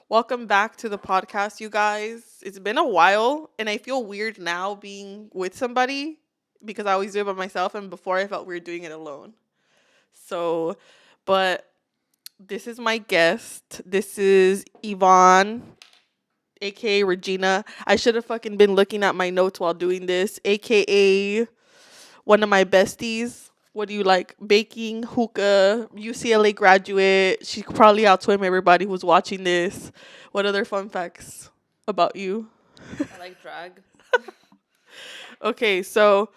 Welcome back to the podcast, you guys. It's been a while, and I feel weird now being with somebody because I always do it by myself, and before I felt weird doing it alone. So, but this is my guest. This is Yvonne, aka Regina. I should have fucking been looking at my notes while doing this, aka one of my besties. What do you like? Baking, hookah, UCLA graduate. She could probably outswim everybody who's watching this. What other fun facts about you? I like drag. Okay, so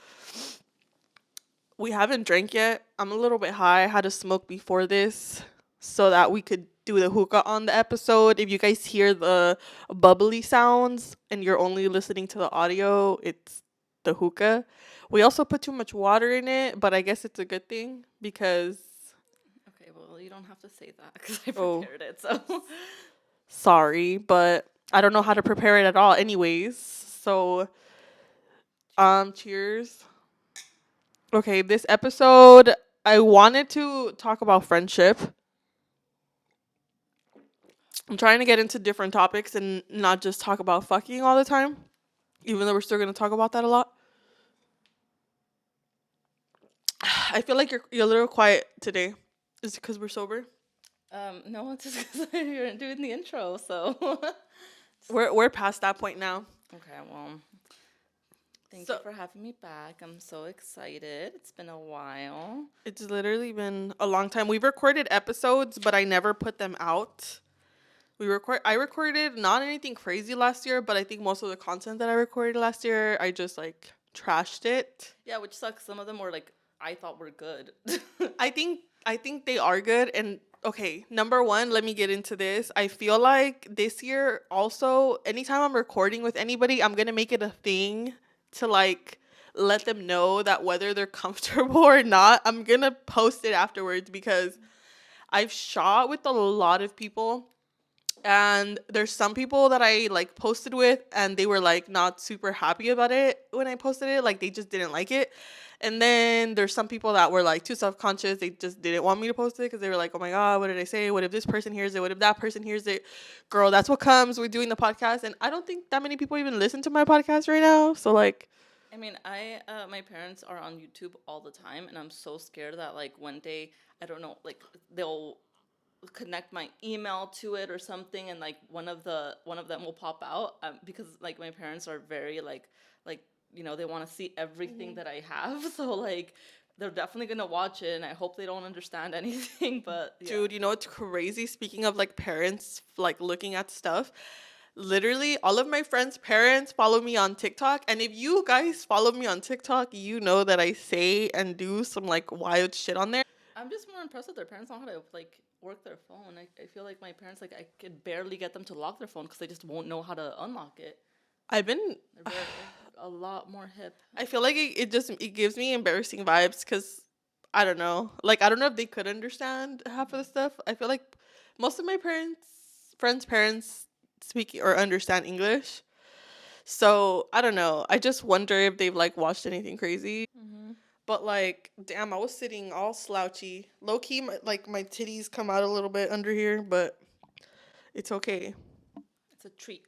we haven't drank yet. I'm a little bit high. I had to smoke before this so that we could do the hookah on the episode. If you guys hear the bubbly sounds and you're only listening to the audio, it's the hookah. We also put too much water in it, but I guess it's a good thing because Okay, well, you don't have to say that because I oh, prepared it. So, sorry, but I don't know how to prepare it at all anyways. So, cheers. Okay, this episode I wanted to talk about friendship. I'm trying to get into different topics and not just talk about fucking all the time, even though we're still going to talk about that a lot. I feel like you're a little quiet today. Is it because we're sober? no, it's just because you're doing the intro. So, We're past that point now. okay, well, thank you So for having me back. I'm so excited. It's been a while. it's literally been a long time. We've recorded episodes, but I never put them out. I recorded not anything crazy last year, but I think most of the content that I recorded last year, I just like trashed it. Yeah, which sucks. Some of them were like I thought were good. I think they are good. And okay, number one, let me get into this. I feel like this year also, anytime I'm recording with anybody, I'm gonna make it a thing to like let them know that whether they're comfortable or not, I'm gonna post it afterwards because I've shot with a lot of people, and there's some people that I like posted with and they were like not super happy about it when I posted it, like they just didn't like it. And then there's some people that were like too self-conscious, they just didn't want me to post it because they were like, oh my god, what did I say, what if this person hears it, what if that person hears it. Girl, that's what comes with doing the podcast, and I don't think that many people even listen to my podcast right now, so like I mean, my parents are on YouTube all the time, and I'm so scared that like one day I don't know, like they'll connect my email to it or something, and like one of them will pop out, because like my parents are very like they want to see everything that I have. So like they're definitely gonna watch it, and I hope they don't understand anything. But yeah. dude, you know what's crazy? Speaking of like parents like looking at stuff, literally all of my friends' parents follow me on TikTok. And if you guys follow me on TikTok, you know that I say and do some like wild shit on there. I'm just more impressed that their parents know how to like work their phone. I feel like my parents, like, I could barely get them to lock their phone because they just won't know how to unlock it. I've been They're very a lot more hip. I feel like it gives me embarrassing vibes because I don't know. Like I don't know if they could understand half of the stuff. I feel like most of my friends' parents speak or understand English. So I don't know. I just wonder if they've like watched anything crazy. Hmm. But like, damn, I was sitting all slouchy, low key. Like my titties come out a little bit under here, but it's okay. It's a treat.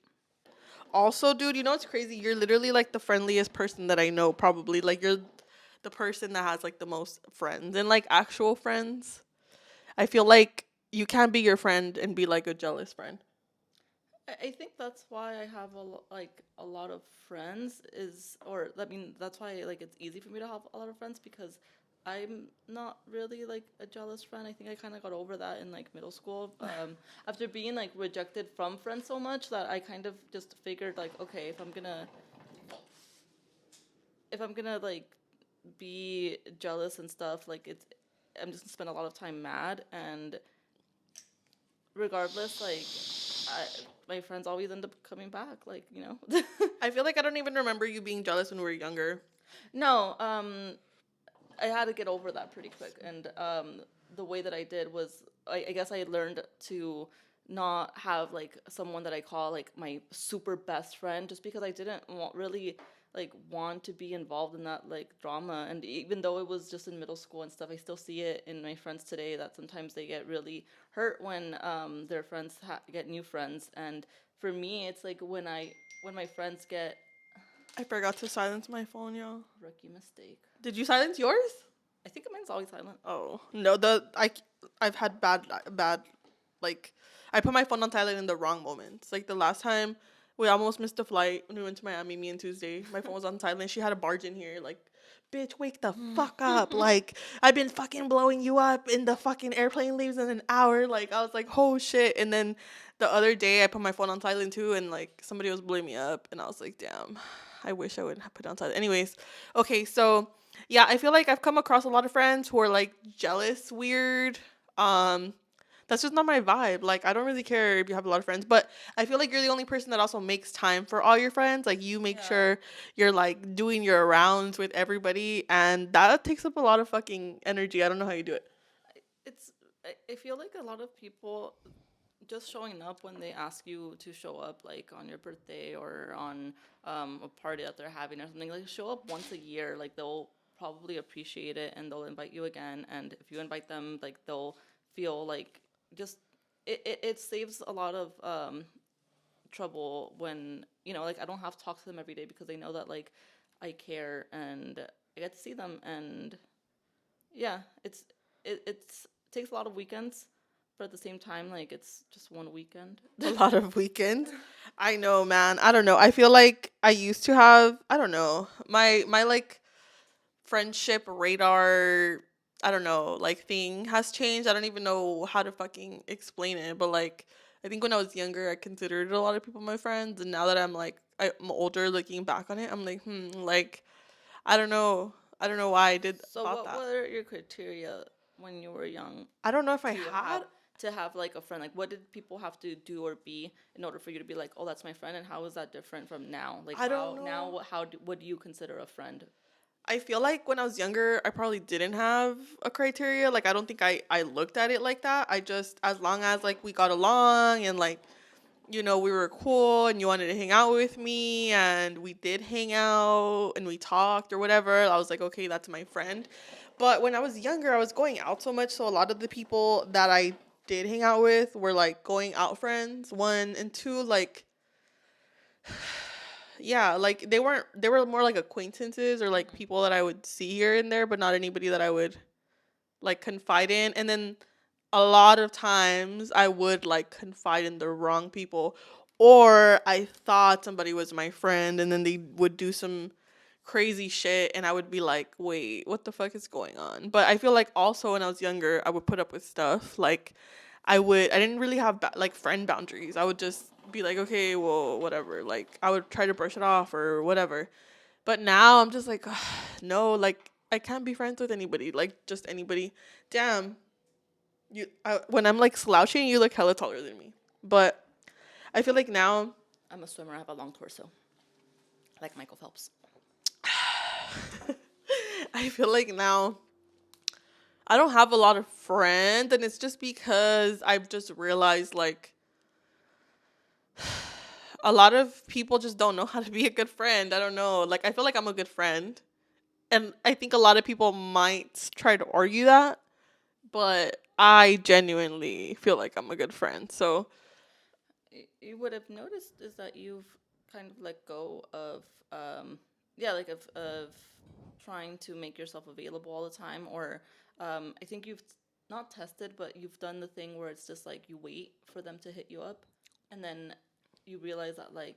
Also, dude, you know what's crazy? You're literally like the friendliest person that I know, probably. Like you're the person that has like the most friends and like actual friends. I feel like you can't be your friend and be like a jealous friend. I think that's why I have like a lot of friends is, or I mean, that's why like it's easy for me to have a lot of friends because I'm not really like a jealous friend. I think I kind of got over that in like middle school. After being like rejected from friends so much that I kind of just figured like, okay, if I'm gonna like be jealous and stuff, like I'm just gonna spend a lot of time mad, and regardless, like I, my friends always end up coming back, like I feel like I don't even remember you being jealous when we were younger. No, I had to get over that pretty quick, and the way that I did was, I guess I learned to not have like someone that I call like my super best friend, just because I didn't want really like want to be involved in that like drama. And even though it was just in middle school and stuff, I still see it in my friends today that sometimes they get really hurt when their friends get new friends. And for me, it's like when my friends get I forgot to silence my phone, y'all. rookie mistake. Did you silence yours? I think mine's always silent. Oh no, I've had bad like I put my phone on silent in the wrong moments. Like the last time we almost missed a flight when we went to Miami, me and Tuesday. My phone was on silent. She had a barge in here, like, bitch, wake the fuck up. Like, I've been fucking blowing you up and the fucking airplane leaves in an hour. Like, I was like, oh shit. And then the other day I put my phone on silent too and like somebody was blowing me up and I was like, damn, I wish I wouldn't have put it on silent. Anyways, okay, so yeah, I feel like I've come across a lot of friends who are like jealous, weird. Um, that's just not my vibe. Like, I don't really care if you have a lot of friends, but I feel like you're the only person that also makes time for all your friends. Like, you make Yeah. sure you're like doing your rounds with everybody, and that takes up a lot of fucking energy. I don't know how you do it. It's I feel like a lot of people just showing up when they ask you to show up, like on your birthday or on a party that they're having or something. Like show up once a year. Like they'll probably appreciate it and they'll invite you again. And if you invite them, like they'll feel like just it saves a lot of trouble when like I don't have to talk to them every day because they know that like I care and I get to see them. And yeah, it's it takes a lot of weekends, but at the same time, like it's just one weekend. A lot of weekends. I know, man. I don't know. I feel like I used to have, I don't know, my like friendship radar, I don't know, like thing has changed. I don't even know how to fucking explain it, but like I think when I was younger I considered a lot of people my friends, and now that I'm older looking back on it, I'm like, like I don't know. I don't know why I did So, thought what that. were your criteria when you were young I don't know if I to had. have like a friend? Like, what did people have to do or be in order for you to be like, oh, that's my friend? And how is that different from now? Like, I don't know. what do you consider a friend? I feel like when I was younger, I probably didn't have a criteria. Like, I don't think I looked at it like that. I just, as long as, like, we got along and, like, we were cool and you wanted to hang out with me and we did hang out and we talked or whatever, I was like, okay, that's my friend. But when I was younger, I was going out so much. So a lot of the people that I did hang out with were, like, going out friends, one, and two, like, yeah, like they were more like acquaintances or like people that I would see here and there, but not anybody that I would like confide in. And then a lot of times I would like confide in the wrong people, or I thought somebody was my friend and then they would do some crazy shit and I would be like, "Wait, what the fuck is going on?" But I feel like also when I was younger, I would put up with stuff. Like I didn't really have like friend boundaries. I would just be like, "Okay, well, whatever." Like I would try to brush it off or whatever. But now I'm just like, no, like I can't be friends with anybody, like just anybody. Damn, when I'm like slouching, you look hella taller than me. But I feel like now, I'm a swimmer. I have a long torso, like Michael Phelps. I feel like now I don't have a lot of friends, and it's just because I've just realized like a lot of people just don't know how to be a good friend. I don't know. Like I feel like I'm a good friend, and I think a lot of people might try to argue that, but I genuinely feel like I'm a good friend. So You would have noticed is that you've kind of let go of yeah, like of trying to make yourself available all the time. Or I think you've not tested, but you've done the thing where it's just like you wait for them to hit you up, and then you realize that like,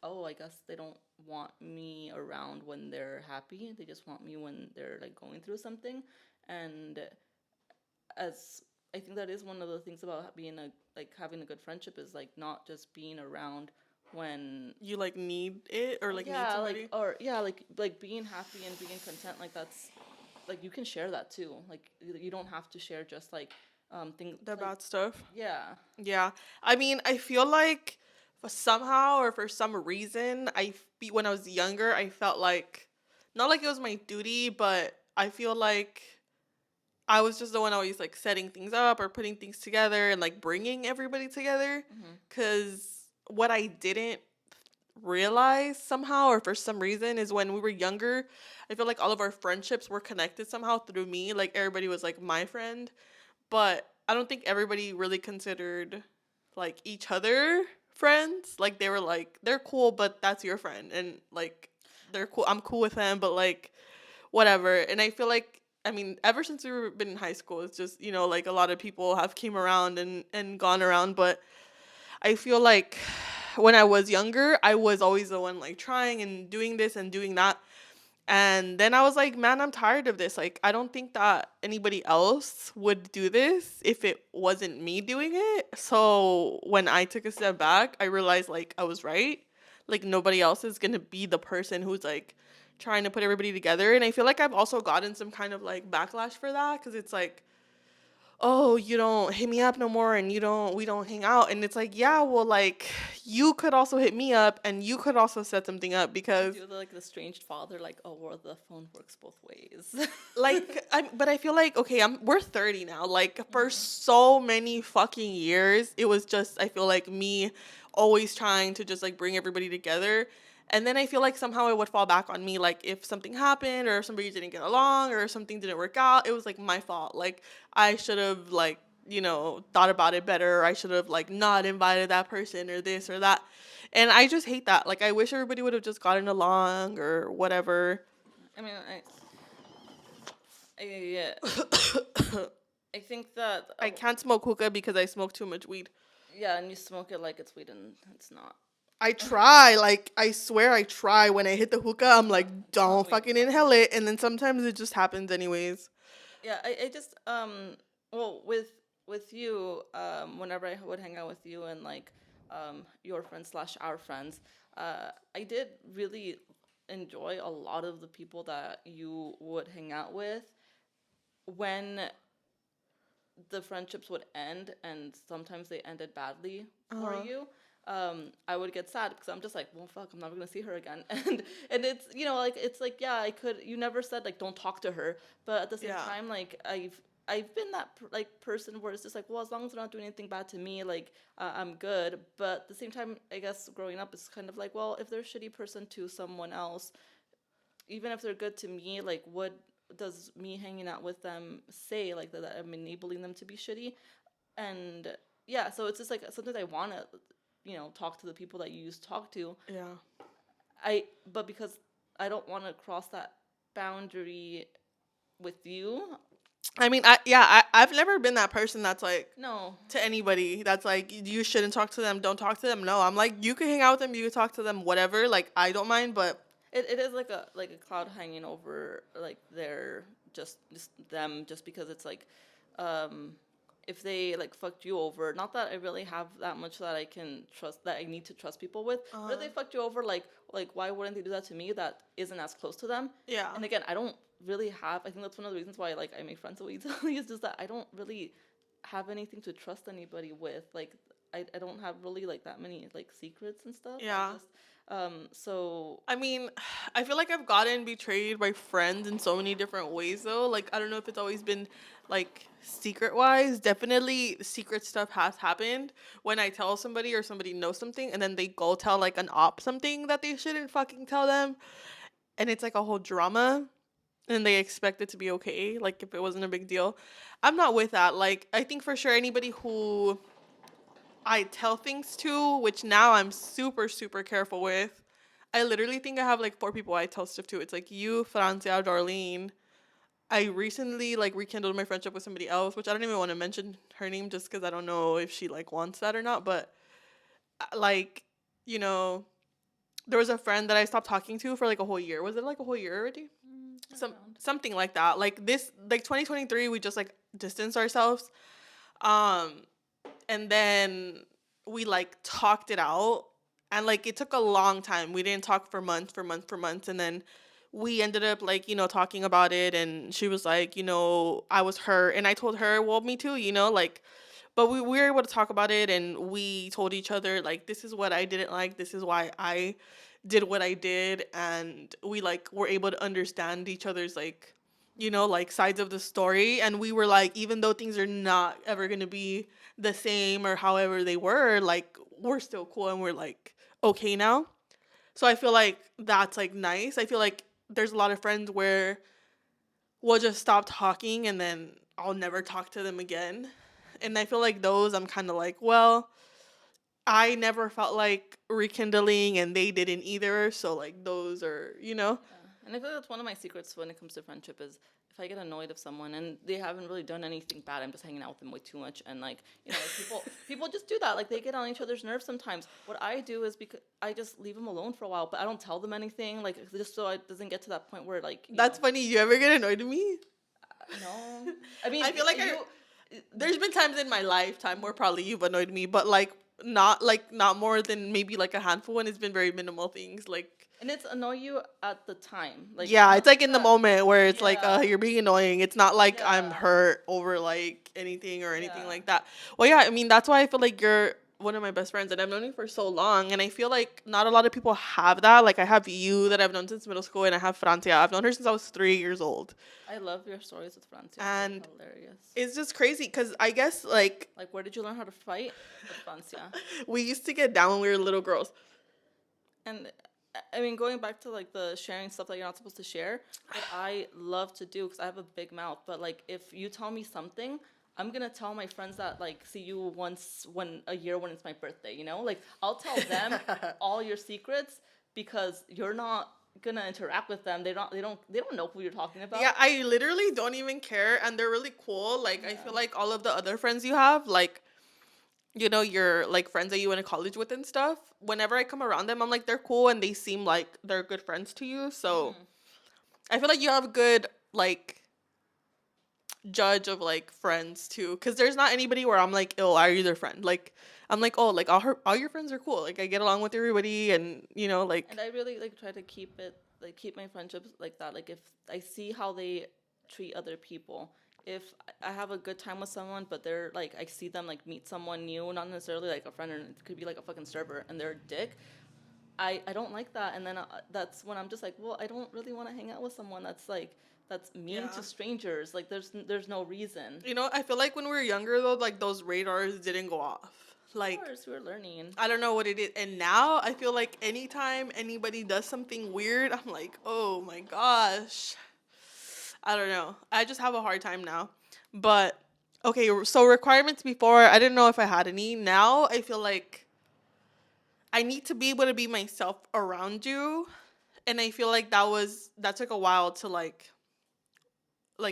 oh, I guess they don't want me around when they're happy. They just want me when they're like going through something. And as I think that is one of the things about being a like having a good friendship is like not just being around when you like need it or like need yeah, like somebody. or yeah, like being happy and being content, like that's like you can share that too. Like you don't have to share just like things The like bad stuff. yeah. Yeah. I mean, I feel like for somehow or for some reason, when I was younger, I felt like not like it was my duty, but I feel like I was just the one always like setting things up or putting things together and like bringing everybody together. Hmm. Cause what I didn't realize somehow, or for some reason, is when we were younger. I feel like all of our friendships were connected somehow through me. Like everybody was like my friend, but I don't think everybody really considered like each other friends. Like they were like they're cool, but that's your friend, and like they're cool. I'm cool with them, but like whatever. And I feel like I mean, ever since we were been in high school, it's just like a lot of people have came around and gone around, but I feel like when I was younger, I was always the one like trying and doing this and doing that. And then I was like, man, I'm tired of this. Like, I don't think that anybody else would do this if it wasn't me doing it. So when I took a step back, I realized like I was right. Like, nobody else is going to be the person who's like trying to put everybody together. And I feel like I've also gotten some kind of like backlash for that because it's like, oh, you don't hit me up no more and we don't hang out. And it's like, yeah, well, like, you could also hit me up and you could also set something up You because do like the estranged father, like, oh, well, the phone works both ways. like but I feel like okay, we're 30 now. Like for Mhm. so many fucking years, it was just I feel like me always trying to just like bring everybody together. And then I feel like somehow it would fall back on me like if something happened or if somebody didn't get along or if something didn't work out, it was like my fault. Like I should have like, thought about it better. I should have like not invited that person or this or that. And I just hate that. Like I wish everybody would have just gotten along or whatever. I mean, I I think that I can't smoke hookah because I smoke too much weed. yeah, and you smoke it like it's weed and it's not. I try, like I swear I try. When I hit the hookah, I'm like, It's not don't weed. fucking It's not weed. inhale it, and then sometimes it just happens anyways. Yeah, I just well with you whenever I would hang out with you and like your friends slash our friends, I did really enjoy a lot of the people that you would hang out with when the friendships would end, and sometimes they ended badly for Uh, you. I would get sad because I'm just like, well, fuck, I'm never gonna see her again, and it's like it's like yeah, I could. You never said like don't talk to her, but at the same yeah, time, like I've been that like person where it's just like, well, as long as they're not doing anything bad to me, like I'm good. But at the same time, I guess growing up is kind of like, well, if they're a shitty person to someone else, even if they're good to me, like what does me hanging out with them say like that I'm enabling them to be shitty? And yeah, so it's just like sometimes I want to talk to the people that you used to talk to. yeah. But because I don't want to cross that boundary with you. I mean, I've never been that person that's like No, to anybody that's like you shouldn't talk to them, don't talk to them. No, I'm like you can hang out with them, you can talk to them, whatever. Like I don't mind, but it is like a cloud hanging over like their just them, just because it's like um if they like fucked you over, not that I really have that much that I can trust, that I need to trust people with, but if they fucked you over, like why wouldn't they do that to me that isn't as close to them? yeah. And again, I don't really have, I think that's one of the reasons why like I make friends so easily is just that I don't really have anything to trust anybody with. Like I don't have really like that many like secrets and stuff. I Yeah. just so I mean, I feel like I've gotten betrayed by friends in so many different ways though. Like I don't know if it's always been like secret wise. Definitely secret stuff has happened when I tell somebody or somebody knows something and then they go tell like an op something that they shouldn't fucking tell them and it's like a whole drama and they expect it to be okay like if it wasn't a big deal. I'm not with that. Like I think for sure anybody who I tell things to, which now I'm super, super careful with. I literally think I have like four people I tell stuff to. It's like you, Francia, Darlene. I recently like rekindled my friendship with somebody else, which I don't even want to mention her name just because I don't know if she like wants that or not. But like, you know, there was a friend that I stopped talking to for like a whole year. Was it like a whole year already? around. Something like that. Like this, like 2023, we just like distanced ourselves. Um, and then we like talked it out and like it took a long time. We didn't talk for months, and then we ended up like talking about it and she was like I was hurt and I told her well me too like but we were able to talk about it and we told each other like this is what I didn't like, this is why I did what I did, and we like were able to understand each other's like like sides of the story, and we were like even though things are not ever going to be the same or however they were, like we're still cool and we're like okay now. So I feel like that's like nice. I feel like there's a lot of friends where we'll just stop talking and then I'll never talk to them again. And I feel like those I'm kind of like, well, I never felt like rekindling and they didn't either. So like those are, Yeah. And I feel like that's one of my secrets when it comes to friendship is if I get annoyed of someone and they haven't really done anything bad, I'm just hanging out with them way too much. And like, like people just do that. Like they get on each other's nerves sometimes. What I do is because I just leave them alone for a while, but I don't tell them anything. Like just so it doesn't get to that point where like, That's funny. You ever get annoyed at me? no. I mean, I feel like you there's been times in my lifetime where probably you've annoyed me, but not more than maybe like a handful, and it's been very minimal things. Like and it's annoy you at the time. Like yeah, not it's like in the that, moment where it's like yeah. you're being annoying. It's not like I'm Yeah. hurt over like anything or anything Yeah. like that. Well, yeah, I mean that's why I feel like you're one of my best friends and I've known you for so long, and I feel like not a lot of people have that. Like I have you that I've known since middle school, and I have Francia. I've known her since I was 3 years old. I love your stories with Francia. And They're hilarious. it's just crazy because I guess like Like, where did you learn how to fight? With Francia. we used to get down when we were little girls. And I mean, going back to like the sharing stuff that you're not supposed to share, what I love to do because I have a big mouth. But like, if you tell me something, I'm gonna tell my friends that like see you once when a year when it's my birthday. Like I'll tell them all your secrets because you're not gonna interact with them. They don't know who you're talking about. Yeah, I literally don't even care, and they're really cool. Like I feel like all of the other friends you have, like your like friends that you went to college with and stuff. Whenever I come around them, I'm like they're cool and they seem like they're good friends to you. So I feel like you have a good like judge of like friends too, because there's not anybody where I'm like, oh, are you their friend? Like I'm like, oh, like all your friends are cool. Like I get along with everybody, and like And I really like try to keep my friendships like that. Like if I see how they treat other people, if I have a good time with someone, but they're like I see them like meet someone new, not necessarily like a friend, or it could be like a fucking server, and they're a dick. I don't like that, and then that's when I'm just like, well, I don't really want to hang out with someone that's mean Yeah. to strangers. Like there's no reason. I feel like when we were younger though, like those radars didn't go off. Like Of course, we're learning. I don't know what it is. And now I feel like anytime anybody does something weird, I'm like, oh my gosh. I don't know. I just have a hard time now. But okay, so requirements before, I didn't know if I had any. Now I feel like I need to be able to be myself around you. And I feel like that took a while to like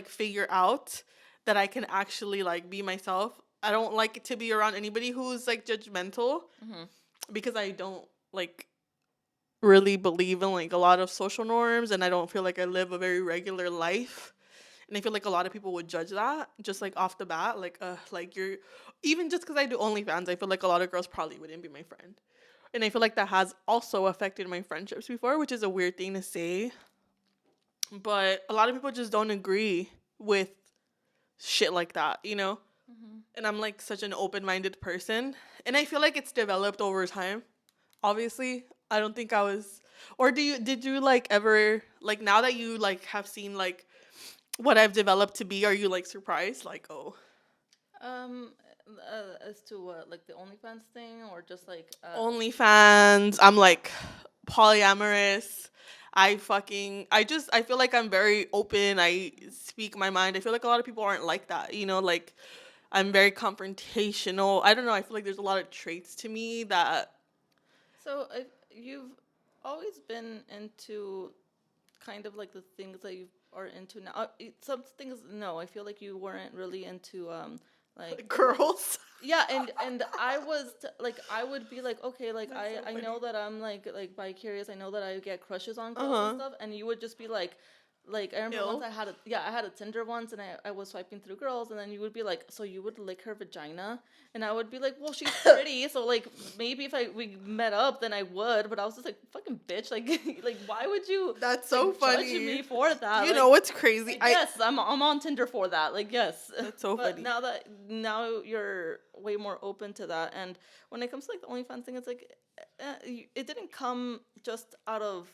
figure out that I can actually like be myself. I don't like to be around anybody who's like judgmental because I don't like really believe in like a lot of social norms, and I don't feel like I live a very regular life. And I feel like a lot of people would judge that just like off the bat, like you're even just because I do OnlyFans, I feel like a lot of girls probably wouldn't be my friend. And I feel like that has also affected my friendships before, which is a weird thing to say. But a lot of people just don't agree with shit like that. And I'm like such an open-minded person, and I feel like it's developed over time. Obviously, I don't think I was, or did you like ever like now that you like have seen like what I've developed to be, are you like surprised like, oh, Um, as to what, like the OnlyFans thing, or just like OnlyFans, I'm like polyamorous. I feel like I'm very open. I speak my mind. I feel like a lot of people aren't like that. Like I'm very confrontational. I don't know. I feel like there's a lot of traits to me that So you've always been into kind of like the things that you are into now. Some things, no, I feel like you weren't really into like girls. yeah, and I was like I would be like okay, like That's so I funny. know that I'm like bi curious. I know that I get crushes on girls and stuff, and you would just be like I remember once Ew. I had a Tinder once, and I was swiping through girls, and then you would be like, so you would lick her vagina, and I would be like, well, she's pretty, so like maybe if we met up, then I would, but I was just like, fucking bitch, like like why would you? That's so like, funny. Judge me for that. You Like, know what's crazy? like, yes, I'm on Tinder for that. Like yes, That's so but funny. now you're way more open to that, and when it comes to like the OnlyFans thing, it's like it didn't come just out of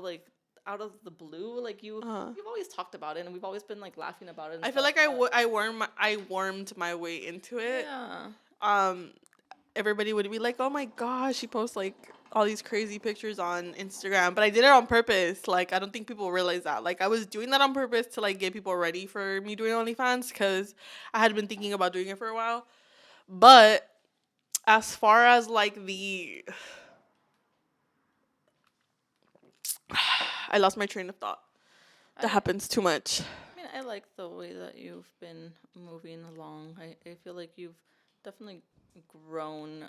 like out of the blue. Like you've always talked about it, and we've always been like laughing about it. And I feel stuff, like I warmed my way into it. yeah. Um, everybody would be like, oh my gosh, she posts like all these crazy pictures on Instagram. But I did it on purpose. Like, I don't think people realize that. Like, I was doing that on purpose to like get people ready for me doing OnlyFans because I had been thinking about doing it for a while. But as far as like the I lost my train of thought. That I, happens too much. I mean, I like the way that you've been moving along. I feel like you've definitely grown.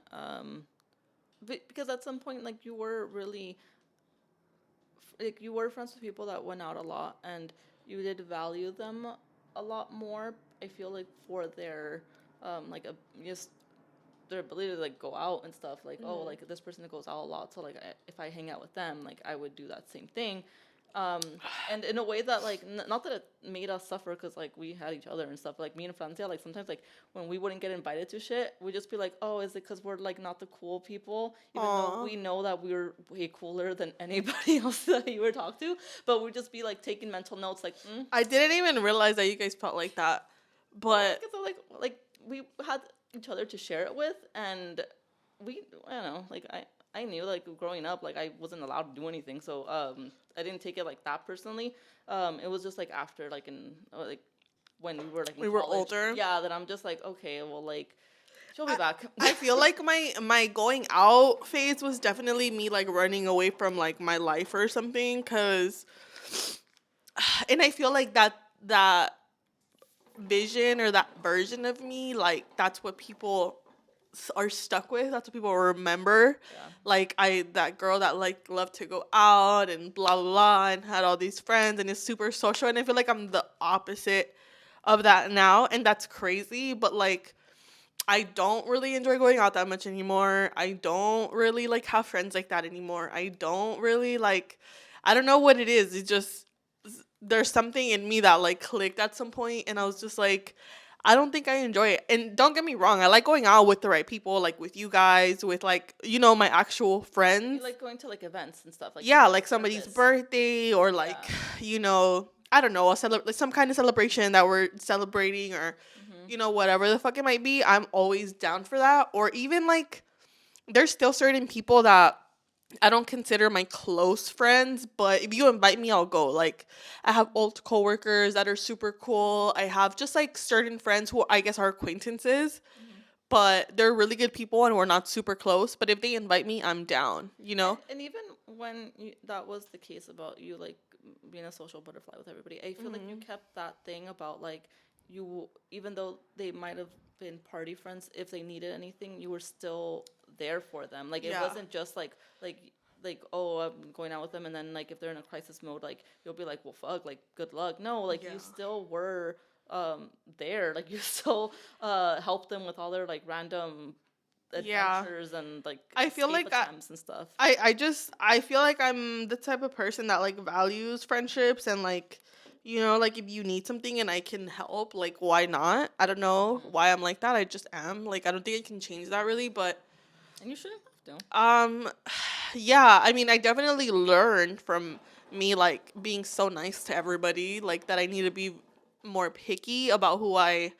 Because at some point, like, you were really, like, you were friends with people that went out a lot, and you did value them a lot more. I feel like for their, like, just their ability to like go out and stuff. Like, oh, like this person that goes out a lot, so like if I hang out with them, like I would do that same thing. Um, and in a way that like not that it made us suffer because like we had each other and stuff. Like me and Francia, like sometimes like when we wouldn't get invited to shit, we'd just be like, oh, is it because we're like not the cool people, even though Aw. we know that we're way cooler than anybody else that you would talk to. But we'd just be like taking mental notes, like, I didn't even realize that you guys felt like that. But because like we had each other to share it with, and we I don't know, like I knew like growing up, like I wasn't allowed to do anything, so I didn't take it like that personally. It was just like after like in like when we were like in we were college, older. yeah, that I'm just like, okay, well, like she'll be back. I feel like my going out phase was definitely me like running away from like my life or something cuz and I feel like that vision or that version of me, like that's what people are stuck with. That's what people remember. Yeah. Like that girl that like loved to go out and blah blah blah and had all these friends and is super social. And I feel like I'm the opposite of that now, and that's crazy. But like, I don't really enjoy going out that much anymore. I don't really like have friends like that anymore. I don't really like. I don't know what it is. It's just there's something in me that like clicked at some point and I was just like I don't think I enjoy it. And don't get me wrong, I like going out with the right people, like with you guys, with like, my actual You friends. like going to like events and stuff, like you Yeah, have like a somebody's purpose. birthday or like, Yeah. I don't know, like some kind of celebration that we're celebrating or whatever the fuck it might be. I'm always down for that. Or even like there's still certain people that I don't consider my close friends, but if you invite me, I'll go. Like, I have old coworkers that are super cool. I have just like certain friends who I guess are acquaintances, Mm-hmm. but they're really good people and we're not super close. But if they invite me, I'm down, you know? And even when that was the case about you like being a social butterfly with everybody, I feel like you kept that thing about like you, even though they might have been party friends, if they needed anything, you were still there for them. Like it Yeah. wasn't just like oh, I'm going out with them, and then like if they're in a crisis mode, like you'll be like, well, fuck, like good luck. No, like Yeah. you still were there, like you still helped them with all their like random Yeah. adventures and like I feel escape like I, attempts and stuff. I feel like I'm the type of person that like values friendships and like like if you need something and I can help, like why not? I don't know Mhm. why I'm like that. I just am. Like I don't think I can change that really, but And you shouldn't have to. um yeah, I mean I definitely learned from me like being so nice to everybody, like that I need to be more picky about who I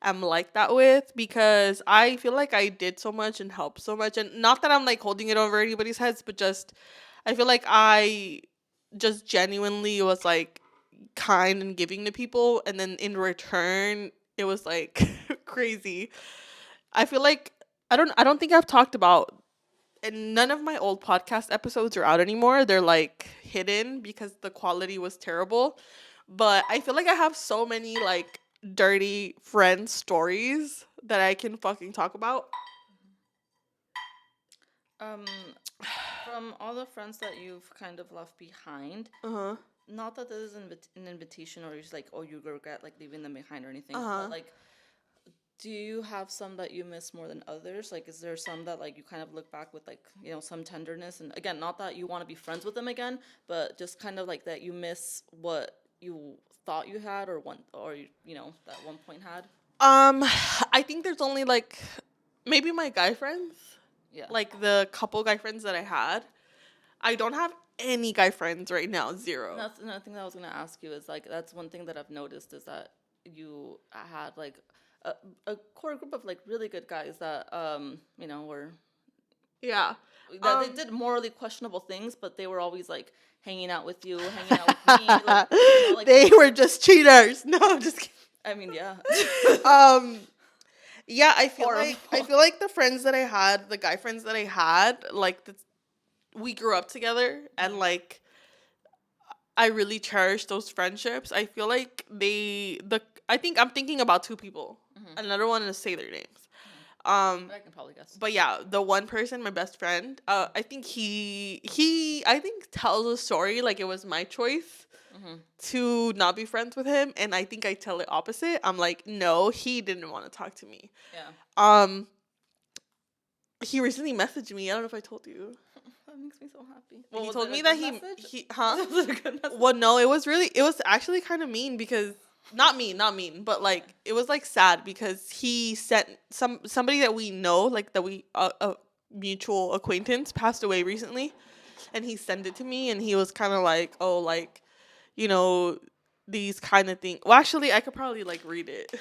am like that with because I feel like I did so much and helped so much and not that I'm like holding it over anybody's heads, but just I feel like I just genuinely was like kind and giving to people and then in return it was like crazy. I feel like I don't think I've talked about and none of my old podcast episodes are out anymore. They're like hidden because the quality was terrible. But I feel like I have so many like dirty friend stories that I can fucking talk about. Um, from all the friends that you've kind of left behind, Uh huh. not that this is an invitation or you're just like, oh, you regret like leaving them behind or anything, Uh but huh. like, do you have some that you miss more than others? Like, is there some that like you kind of look back with like, some tenderness? And again, not that you want to be friends with them again, but just kind of like that you miss what you thought you had or that one point had. Um, I think there's only like maybe my guy friends, Yeah. like the couple guy friends that I had. I don't have any guy friends right now. And Zero. that's another thing that I was gonna ask you is like that's one thing that I've noticed is that you had like a core group of like really good guys that were Yeah. that they did morally questionable things, but they were always like hanging out with you, hanging out with me, like They were just cheaters. No, I'm just kidding. I mean, yeah. Um, yeah, Horrible. I feel like the friends that I had, the guy friends that I had, like we grew up together, and like I really cherish those friendships. I feel like I think I'm thinking about two people, and I don't want to say their names. I can probably guess. But yeah, the one person, my best friend, I think he I think tells a story like it was my choice to not be friends with him, and I think I tell it opposite. I'm like, no, he didn't want to talk to me. Yeah. He recently messaged me. I don't know if I told you. That makes me so happy. Well, he was told it a me good that message? he huh? Was it a good message? Well, no, it was actually kind of mean because not mean, but like it was like sad because he sent somebody that we know, like that we a mutual acquaintance passed away recently, and he sent it to me, and he was kind of like, oh, like, you know, these kind of things. Well, actually, I could probably like read it.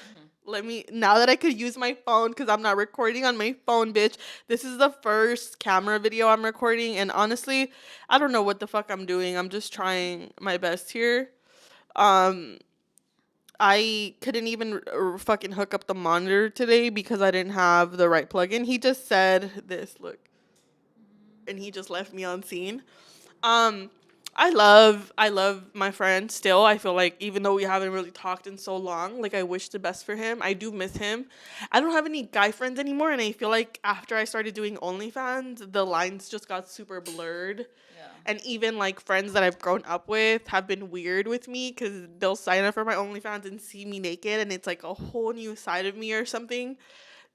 Let me, now that I could use my phone because I'm not recording on my phone, bitch. This is the first camera video I'm recording, and honestly, I don't know what the fuck I'm doing. I'm just trying my best here. Um, I couldn't even fucking hook up the monitor today because I didn't have the right plugin. He just said this, look, and he just left me on scene. Um, I love my friend still. I feel like even though we haven't really talked in so long, like I wish the best for him. I do miss him. I don't have any guy friends anymore, and I feel like after I started doing OnlyFans, the lines just got super blurred. Yeah. And even like friends that I've grown up with have been weird with me because they'll sign up for my OnlyFans and see me naked, and it's like a whole new side of me or something.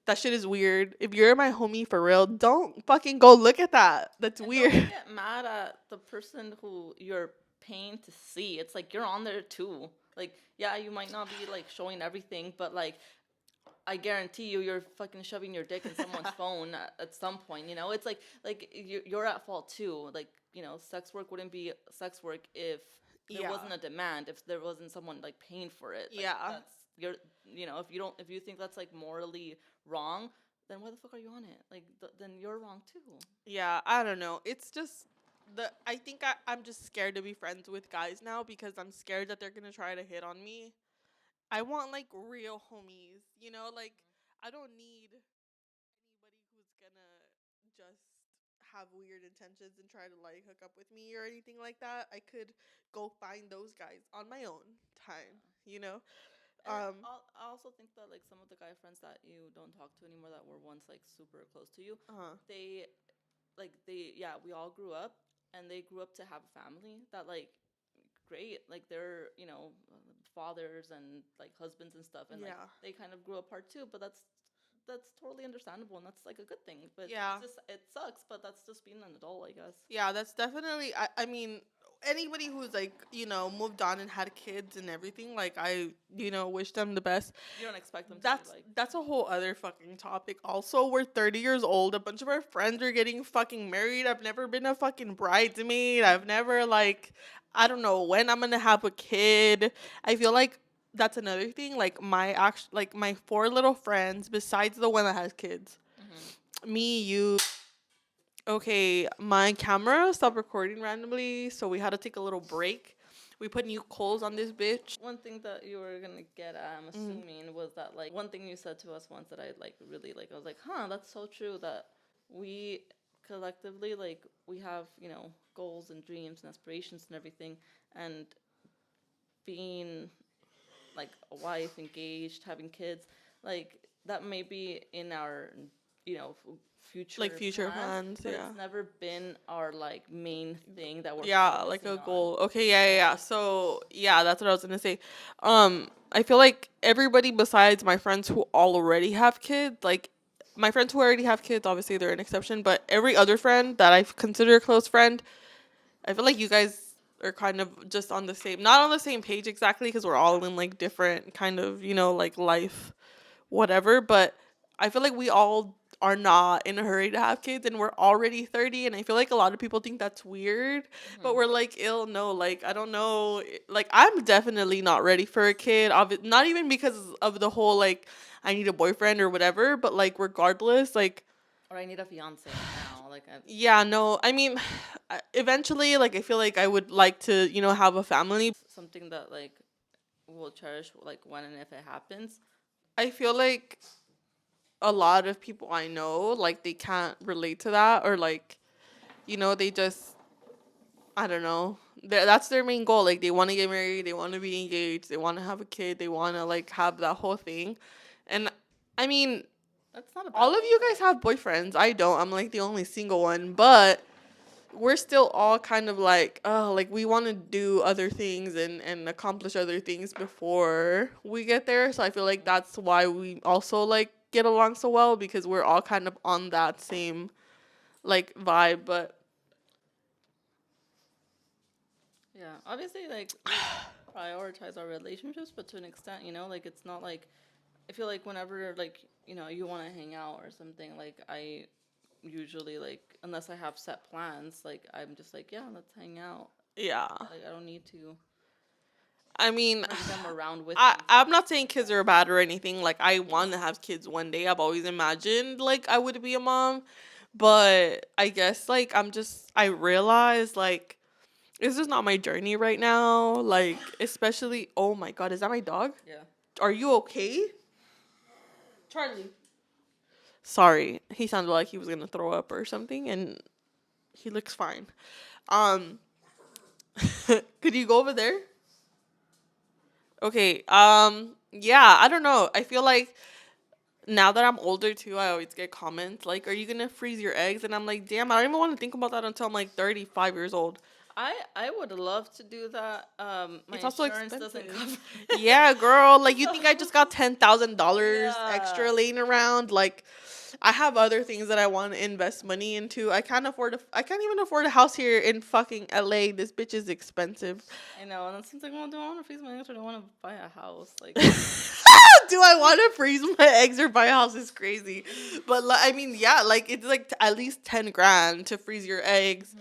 That shit is weird. If you're my homie for real, don't fucking go look at that. That's And weird. don't get mad at the person who you're paying to see. It's like you're on there too. Like, yeah, you might not be like showing everything, but like I guarantee you're fucking shoving your dick in someone's phone at some point. You know, it's like you're at fault too. Like, sex work wouldn't be sex work if there wasn't a demand, if there wasn't someone like paying for it. Like, Yeah. that's you're if you think that's like morally wrong, then why the fuck are you on it? Like, then you're wrong too. Yeah, I don't know. It's just I think I'm just scared to be friends with guys now because I'm scared that they're gonna try to hit on me. I want like real homies, like I don't need anybody who's gonna just have weird intentions and try to like hook up with me or anything like that. I could go find those guys on my own time, you know? And I also think that like some of the guy friends that you don't talk to anymore that were once like super close to you, they yeah, we all grew up and they grew up to have a family that like great, like they're fathers and like husbands and stuff, and like they kind of grew apart too, but that's totally understandable and that's like a good thing. But Yeah. it's just, it sucks, but that's just being an adult, I guess. Yeah, that's definitely. I mean, anybody who's like moved on and had kids and everything, like I wish them the best. You don't expect them to That's be like, that's a whole other fucking topic. Also, we're 30 years old. A bunch of our friends are getting fucking married. I've never been a fucking bridesmaid. I've never like I don't know when I'm gonna have a kid. I feel like that's another thing. Like my four little friends, besides the one that has kids, me, you. Okay, my camera stopped recording randomly, so we had to take a little break. We put new coals on this bitch. one thing that you were gonna get at, I'm assuming, was that like one thing you said to us once that I like really like. I was like, huh, that's so true that we collectively like we have goals and dreams and aspirations and everything, and being like a wife, engaged, having kids, like that may be in our future Like future plans, but yeah. it's never been our like main thing that we're Like a focusing goal. on. Okay, yeah. So yeah, that's what I was gonna say. I feel like everybody besides my friends who already have kids, like my friends who already have kids, obviously they're an exception, but every other friend that I consider a close friend, I feel like you guys are kind of just on the same, not on the same page exactly, because we're all in like different kind of, like life, whatever. But I feel like we all are not in a hurry to have kids and we're already 30, and I feel like a lot of people think that's weird, but we're like, ill, no, like, I don't know, like, I'm definitely not ready for a kid, not even because of the whole, like, I need a boyfriend or whatever, but, like, regardless, like, or I need a fiance now. Like, yeah, no, I mean, eventually, like, I feel like I would like to, have a family. something that like we'll cherish, like when and if it happens. I feel like a lot of people I know, like, they can't relate to that, or, like, they just, I don't know. That's their main goal. Like, they want to get married, they want to be engaged, they want to have a kid, they want to, like, have that whole thing. And, I mean, That's not a bad all of thing, you guys have boyfriends. I don't. I'm, like, the only single one. But we're still all kind of like, oh, like, we want to do other things and accomplish other things before we get there. So I feel like that's why we also, like, get along so well, because we're all kind of on that same, like, vibe. But yeah, obviously, like we prioritize our relationships, but to an extent, like it's not like I feel like whenever like you want to hang out or something, like I usually like unless I have set plans, like I'm just like yeah, let's hang out. yeah, Like I don't need to I mean, bring them around with I me. I'm not saying kids are bad or anything. Like, I want to have kids one day. I've always imagined, like, I would be a mom, but I guess, like, I realize, like, this is not my journey right now. Like, especially, oh my God, is that my dog? Yeah. Are you okay? Charlie. Sorry, he sounded like he was gonna throw up or something, and he looks fine. Um, could you go over there? Okay. Yeah, I don't know. I feel like now that I'm older too, I always get comments like, "Are you gonna freeze your eggs?" And I'm like, "Damn, I don't even want to think about that until I'm like 35 years old." I would love to do that. My It's also insurance doesn't expensive. cover. Yeah, girl. Like, you think I just got $10,000 Yeah. extra laying around? Like, I have other things that I want to invest money into. I can't even afford a house here in fucking LA. This bitch is expensive. I know, and then something like, well, do I want to freeze my eggs or do I want to buy a house? Like, Do I want to freeze my eggs or buy a house? Is crazy. But, like, I mean, yeah, like, it's like at least 10 grand to freeze your eggs.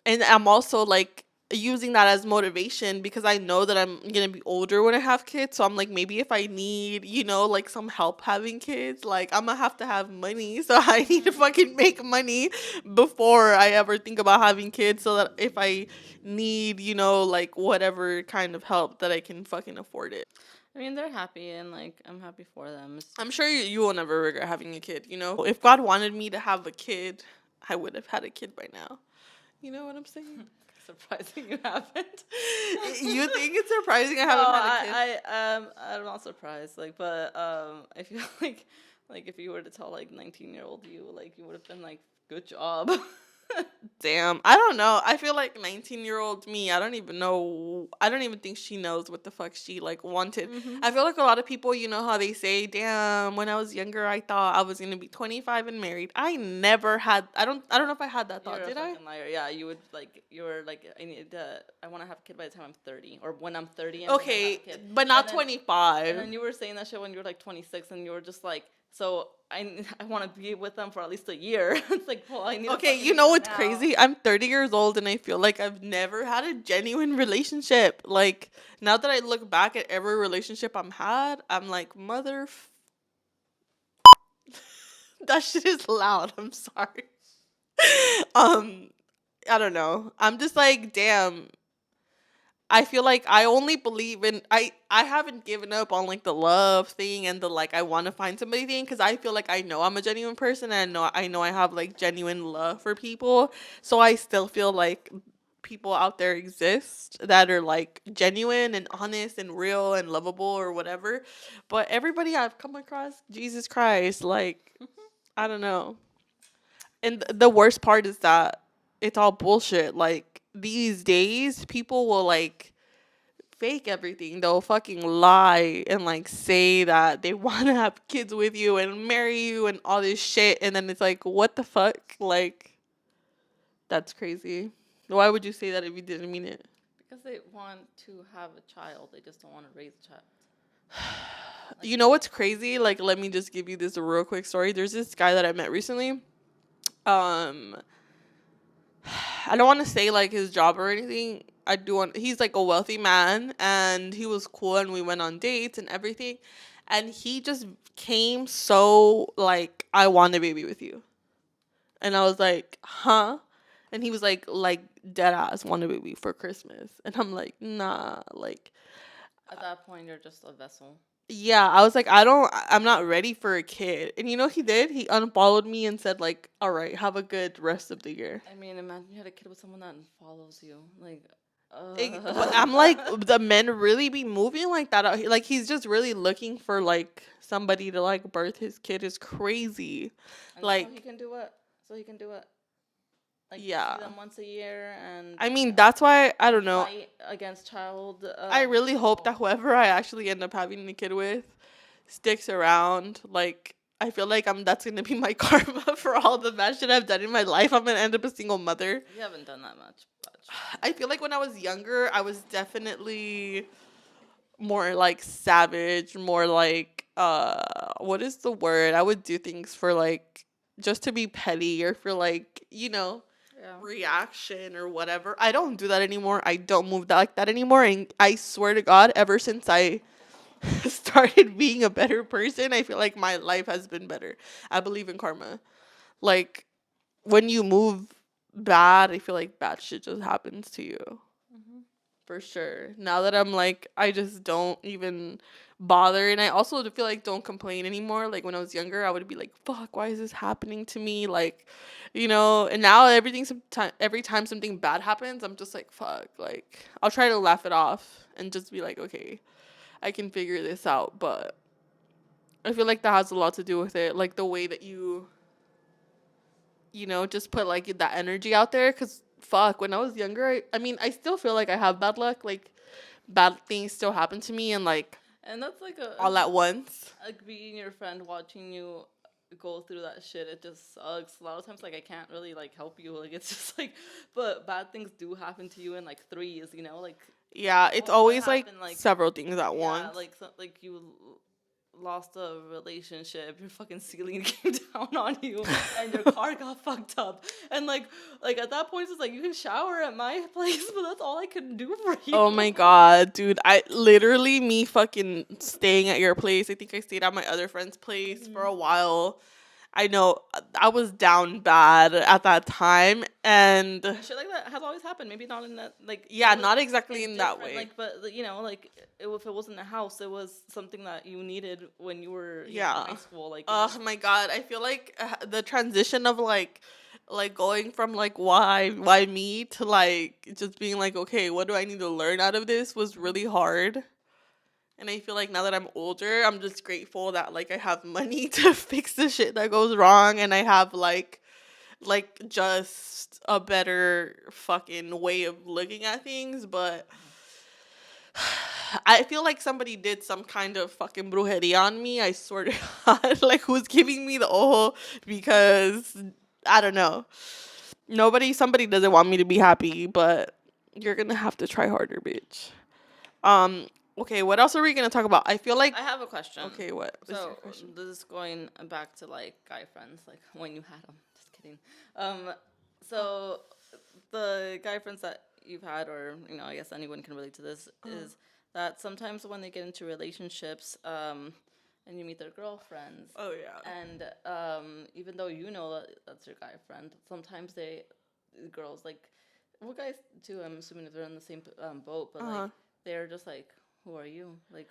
And I'm also, like, using that as motivation because I know that I'm gonna be older when I have kids. So I'm like, maybe if I need, like, some help having kids, like, I'm gonna have to have money. So I need to fucking make money before I ever think about having kids, so that if I need, like, whatever kind of help, that I can fucking afford it. I mean, they're happy, and like, I'm happy for them. It's I'm sure you will never regret having a kid. If God wanted me to have a kid, I would have had a kid by now. You know what I'm saying? surprising you haven't. You think it's surprising I No, haven't had a kid? I'm not surprised. Like, but I feel like if you were to tell like 19-year-old you, like you would have been like, good job. Damn, I don't know. I feel like 19-year-old me, I don't even know. I don't even think she knows what the fuck she, like, wanted. Mm-hmm. I feel like a lot of people, how they say, damn, when I was younger, I thought I was going to be 25 and married. I never had, I don't know if I had that thought, You're a did I? fucking liar. Yeah, you would like. You were like, I want to have a kid by the time I'm 30, or when I'm 30. I'm gonna have Okay, a kid. but not And then 25. you were saying that shit when you were like 26, and you were just like, so I want to be with them for at least a year. It's like, well, I need. Okay, a you know what's now. crazy? I'm 30 years old and I feel like I've never had a genuine relationship. Like, now that I look back at every relationship I've had, I'm like, that shit is loud. I'm sorry. um, I don't know. I'm just like, damn. I feel like I only believe in I haven't given up on, like, the love thing and the, like, I want to find somebody thing, because I feel like I know I'm a genuine person, and I know I have, like, genuine love for people. So I still feel like people out there exist that are, like, genuine and honest and real and lovable or whatever. But everybody I've come across, Jesus Christ, like, I don't know. And the worst part is that it's all bullshit. Like, these days people will, like, fake everything. They'll fucking lie and, like, say that they want to have kids with you and marry you and all this shit. And then it's like, what the fuck? Like, that's crazy. Why would you say that if you didn't mean it? Because they want to have a child, they just don't want to raise a child. You know what's crazy? Like, let me just give you this real quick story. There's this guy that I met recently. Um, I don't want to say like his job or anything. I do want. He's like a wealthy man, and he was cool, and we went on dates and everything. And he just came so like, I want a baby with you, and I was like, huh? And he was like dead ass want a baby for Christmas, and I'm like, nah, like At that point, you're just a vessel. yeah, I was like, I'm not ready for a kid. And you know what he did? He unfollowed me and said like, all right, have a good rest of the year. I mean, imagine you had a kid with someone that follows you. Like, But I'm like, the men really be moving like that out here. Like he's just really looking for like somebody to like birth his kid is crazy. and so he Like can do what? So he can do what? Like yeah. see them once a year and I mean, that's why I don't know. fight against child. I really hope that whoever I actually end up having a kid with sticks around. Like I feel like that's gonna be my karma for all the bad shit I've done in my life. I'm gonna end up a single mother. You haven't done that much. I feel like when I was younger, I was definitely more like savage, more like what is the word? I would do things for like just to be petty or for like, Yeah. reaction or whatever. I don't do that anymore. I don't move that like that anymore. And I swear to God, ever since I started being a better person, I feel like my life has been better. I believe in karma. Like when you move bad, I feel like bad shit just happens to you. Hmm. For sure. Now that I'm like, I just don't even bother. And I also feel like don't complain anymore. Like when I was younger, I would be like, fuck, why is this happening to me? Like, and now every time something bad happens, I'm just like, fuck. Like, I'll try to laugh it off and just be like, okay, I can figure this out. But I feel like that has a lot to do with it. Like the way that just put like that energy out there. Cause fuck, when I was younger, I mean, I still feel like I have bad luck. Like bad things still happen to me and like And that's like all at once. like being your friend, watching you go through that shit. It just sucks. A lot of times, like I can't really like help you. Like it's just like, but bad things do happen to you in like threes. Like Yeah, it's what always like happened, like several things at yeah, once. like like you lost a relationship, your fucking ceiling came down on you, and your car got fucked up, and like at that point it's like you can shower at my place, but that's all I can do for you. Oh my god, dude. I literally me fucking staying at your place. I think I stayed at my other friend's place for a while. I know I was down bad at that time and And shit like that has always happened. Maybe not in that like yeah, not exactly in that different, way. like, but like if it wasn't a house, it was something that you needed when you were Yeah. in high school. Like Oh my god, I feel like the transition of like going from like why me to like just being like okay, what do I need to learn out of this was really hard. And I feel like now that I'm older, I'm just grateful that like I have money to fix the shit that goes wrong and I have like just a better fucking way of looking at things, but I feel like somebody did some kind of fucking brujeria on me. I swear to God, like who's giving me the ojo because I don't know. Somebody doesn't want me to be happy, but you're gonna have to try harder, bitch. Um. Okay, what else are we gonna talk about? I feel like I have a question. okay, what is your So question? this is going back to like guy friends, like when you had them. Just kidding. So the guy friends that you've had, or I guess anyone can relate to this, is that sometimes when they get into relationships, and you meet their girlfriends, Oh yeah. and even though you know that that's your guy friend, sometimes girls like, well, guys too. I'm assuming if they're in the same boat, but like they're just like, who are you? What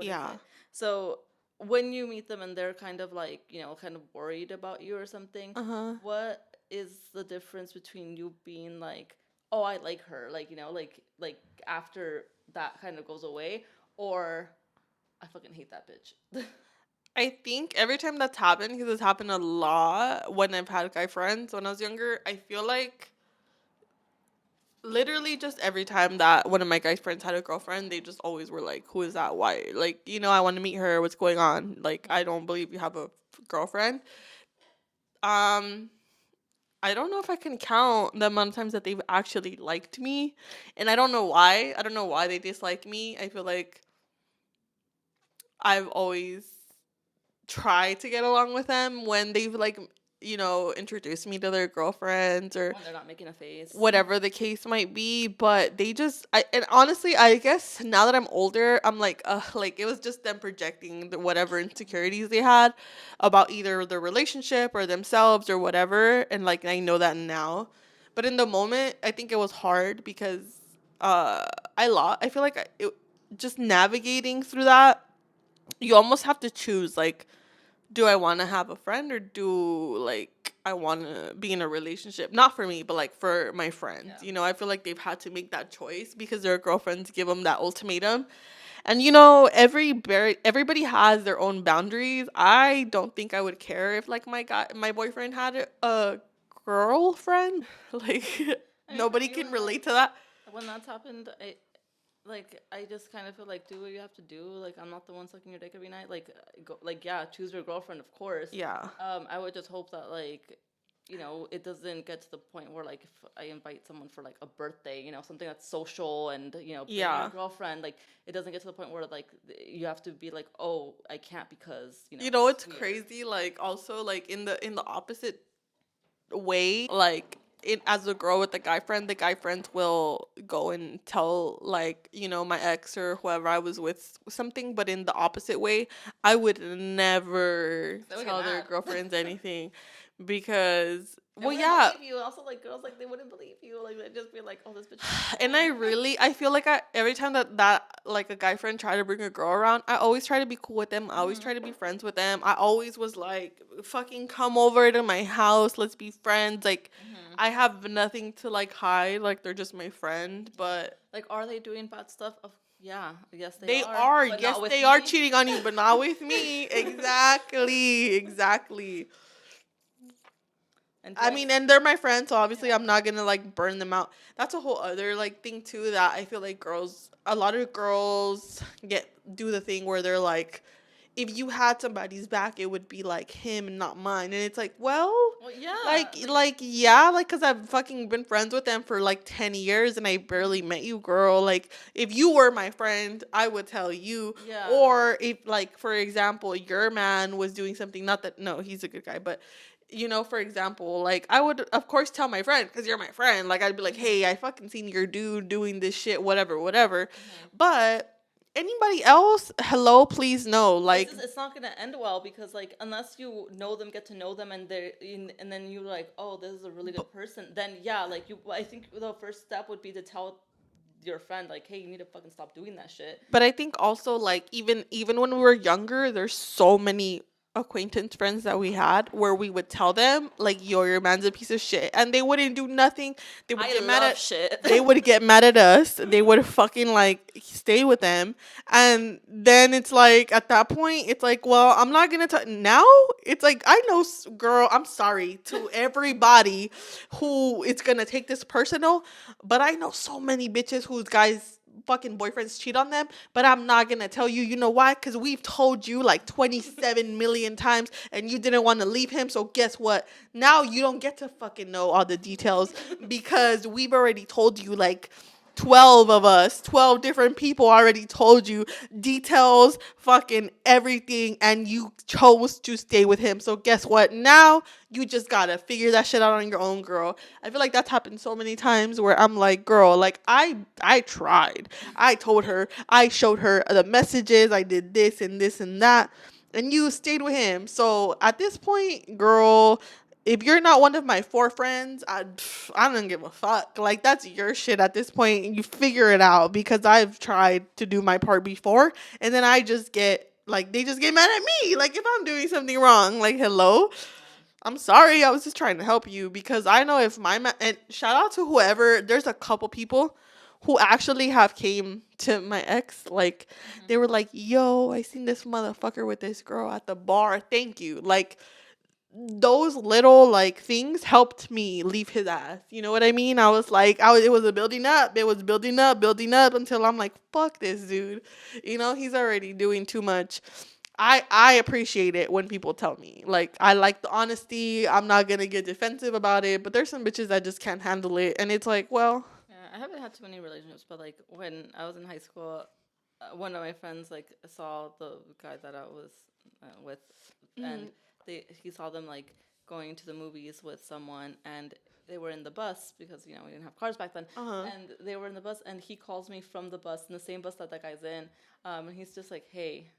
is Yeah. it? So when you meet them and they're kind of like, kind of worried about you or something, what is the difference between you being like, oh, I like her, like, like after that kind of goes away, or I fucking hate that bitch. I think every time that's happened, because it's happened a lot when I've had guy friends when I was younger, I feel like literally just every time that one of my guy friends had a girlfriend, they just always were like, who is that? Why? Like, I want to meet her. What's going on? Like, I don't believe you have a girlfriend. Um, I don't know if I can count the amount of times that they've actually liked me. And I don't know why. I don't know why they dislike me. I feel like I've always tried to get along with them when they've like introduced me to their girlfriends or When they're not making a face. whatever the case might be. But they just, and honestly, I guess now that I'm older, I'm like, like it was just them projecting whatever insecurities they had about either their relationship or themselves or whatever. And like, I know that now. But in the moment, I think it was hard because uh, I feel like just navigating through that, you almost have to choose like, do I want to have a friend or do like I want to be in a relationship? Not for me, but like for my friends. Yeah. I feel like they've had to make that choice because their girlfriends give them that ultimatum. And everybody has their own boundaries. I don't think I would care if like my boyfriend had a girlfriend. Like I mean, for nobody me, can relate to that. when that's happened, I just kind of feel like do what you have to do. Like I'm not the one sucking your dick every night. Like go, like yeah, choose your girlfriend, of course. Yeah. I would just hope that like it doesn't get to the point where like if I invite someone for like a birthday, something that's social and bring Yeah. your girlfriend, like it doesn't get to the point where like you have to be like, oh, I can't because It's it's weird. crazy. Like also like in the opposite way, like as a girl with the guy friends will go and tell like my ex or whoever I was with something, but in the opposite way, I would never They would get tell their mad. girlfriends anything because They well wouldn't yeah. believe you. Also, like girls, like they wouldn't believe you. Like they'd just be like, "Oh, this bitch is And dumb." I feel like every time that like a guy friend tried to bring a girl around, I always try to be cool with them. I always Hmm. try to be friends with them. I always was like, fucking come over to my house, let's be friends. Like, Hmm. I have nothing to like hide. Like, they're just my friend. But Like, are they doing bad stuff? Of yeah, yes they they are, are, but yes, not with they are me. cheating on you, but not with me. Exactly, exactly. And do I I? mean, and they're my friends, so obviously Yeah. I'm not gonna like burn them out. That's a whole other like thing too that I feel like a lot of girls do the thing where they're like, if you had somebody's back, it would be like him and not mine, and it's like, well, Well, yeah. like yeah, like because I've fucking been friends with them for like 10 years and I barely met you, girl. Like if you were my friend, I would tell you. Yeah. Or if like for example, your man was doing something, not that no, he's a good guy, but for example, like I would of course tell my friend because you're my friend. Like I'd be like, Hmm. hey, I fucking seen your dude doing this shit, whatever, whatever. Hmm. But anybody else, hello, please no. It's Like, just, it's not gonna end well because like unless you know them, get to know them, and and then you're like, oh, this is a really but, good person. Then yeah, like I think the first step would be to tell your friend like, hey, you need to fucking stop doing that shit. but I think also like even when we were younger, there's so many acquaintance friends that we had where we would tell them like, yo, your man's a piece of shit, and they wouldn't do nothing. They would I get mad love at shit. they would get mad at us. They would fucking like stay with them. And then it's like at that point, it's like, well, I'm not gonna tell now. It's like I know, girl. I'm sorry to everybody who is gonna take this personal, but I know so many bitches whose guys fucking boyfriends cheat on them, but I'm not gonna tell you. You know why? Because we've told you like 27 million times and you didn't want to leave him. So guess what? Now you don't get to fucking know all the details because we've already told you like 12 of us, 12 different people already told you details, fucking everything, and you chose to stay with him. So guess what? Now you just gotta figure that shit out on your own, girl. I feel like that's happened so many times where I'm like, girl, like I tried. I told her, I showed her the messages, I did this and that, and you stayed with him. So at this point, girl, if you're not one of my four friends, I don't give a fuck. Like that's your shit at this point. You figure it out because I've tried to do my part before, and then I just get like they just get mad at me. Like if I'm doing something wrong, like hello, I'm sorry. I was just trying to help you because I know if and shout out to whoever. There's a couple people who actually have came to my ex. Like Hmm. they were like, "Yo, I seen this motherfucker with this girl at the bar. Thank you." Like those little like things helped me leave his ass. You know what I mean? I was like, it was a building up. It was building up until I'm like, fuck this dude. He's already doing too much. I appreciate it when people tell me. Like I like the honesty. I'm not gonna get defensive about it. But there's some bitches that just can't handle it, and it's like, well, Yeah, I haven't had too many relationships, but like when I was in high school, one of my friends like saw the guy that I was with, and Mhm. he saw them like going to the movies with someone, and they were in the bus because we didn't have cars back then, Uh-huh. and they were in the bus, and he calls me from the bus in the same bus that that guy's in, and he's just like, hey.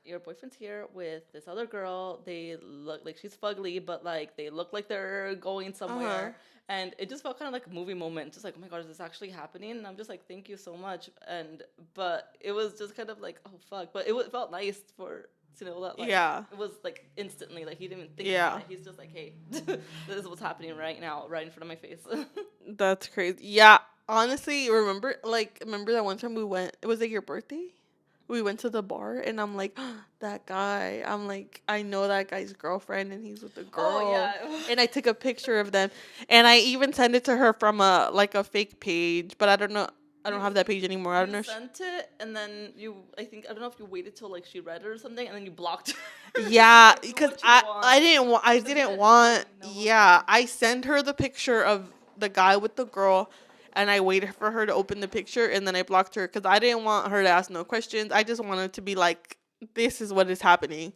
Your boyfriend's here with this other girl. They look like she's fugly, but like they look like they're going Uh-huh. somewhere. And it just felt kind of like a movie moment, just like, oh my god, is this actually happening? And I'm just like, thank you so much. And but it was just kind of like, oh fuck. But it felt nice for to know that like Yeah. it was like instantly, like he didn't even think about Yeah. it. He's just like, hey, this is what's happening right now, right in front of my face. That's crazy. Yeah. Honestly, remember that one time we went, it was like your birthday? We went to the bar and I'm like, that guy. I'm like, I know that guy's girlfriend and he's with a Oh girl. yeah. And I took a picture of them and I even sent it to her from a fake page, but I don't know. I don't You have that page anymore. I don't you know. sent it and then I don't know if you waited till like she read it or something and then you blocked her. Just Yeah, like do because what you I want. didn't want, I Because you didn't didn't want want. any no Yeah, offense. I sent her the picture of the guy with the girl, and I waited for her to open the picture, and then I blocked her because I didn't want her to ask no questions. I just wanted to be like, this is what is happening.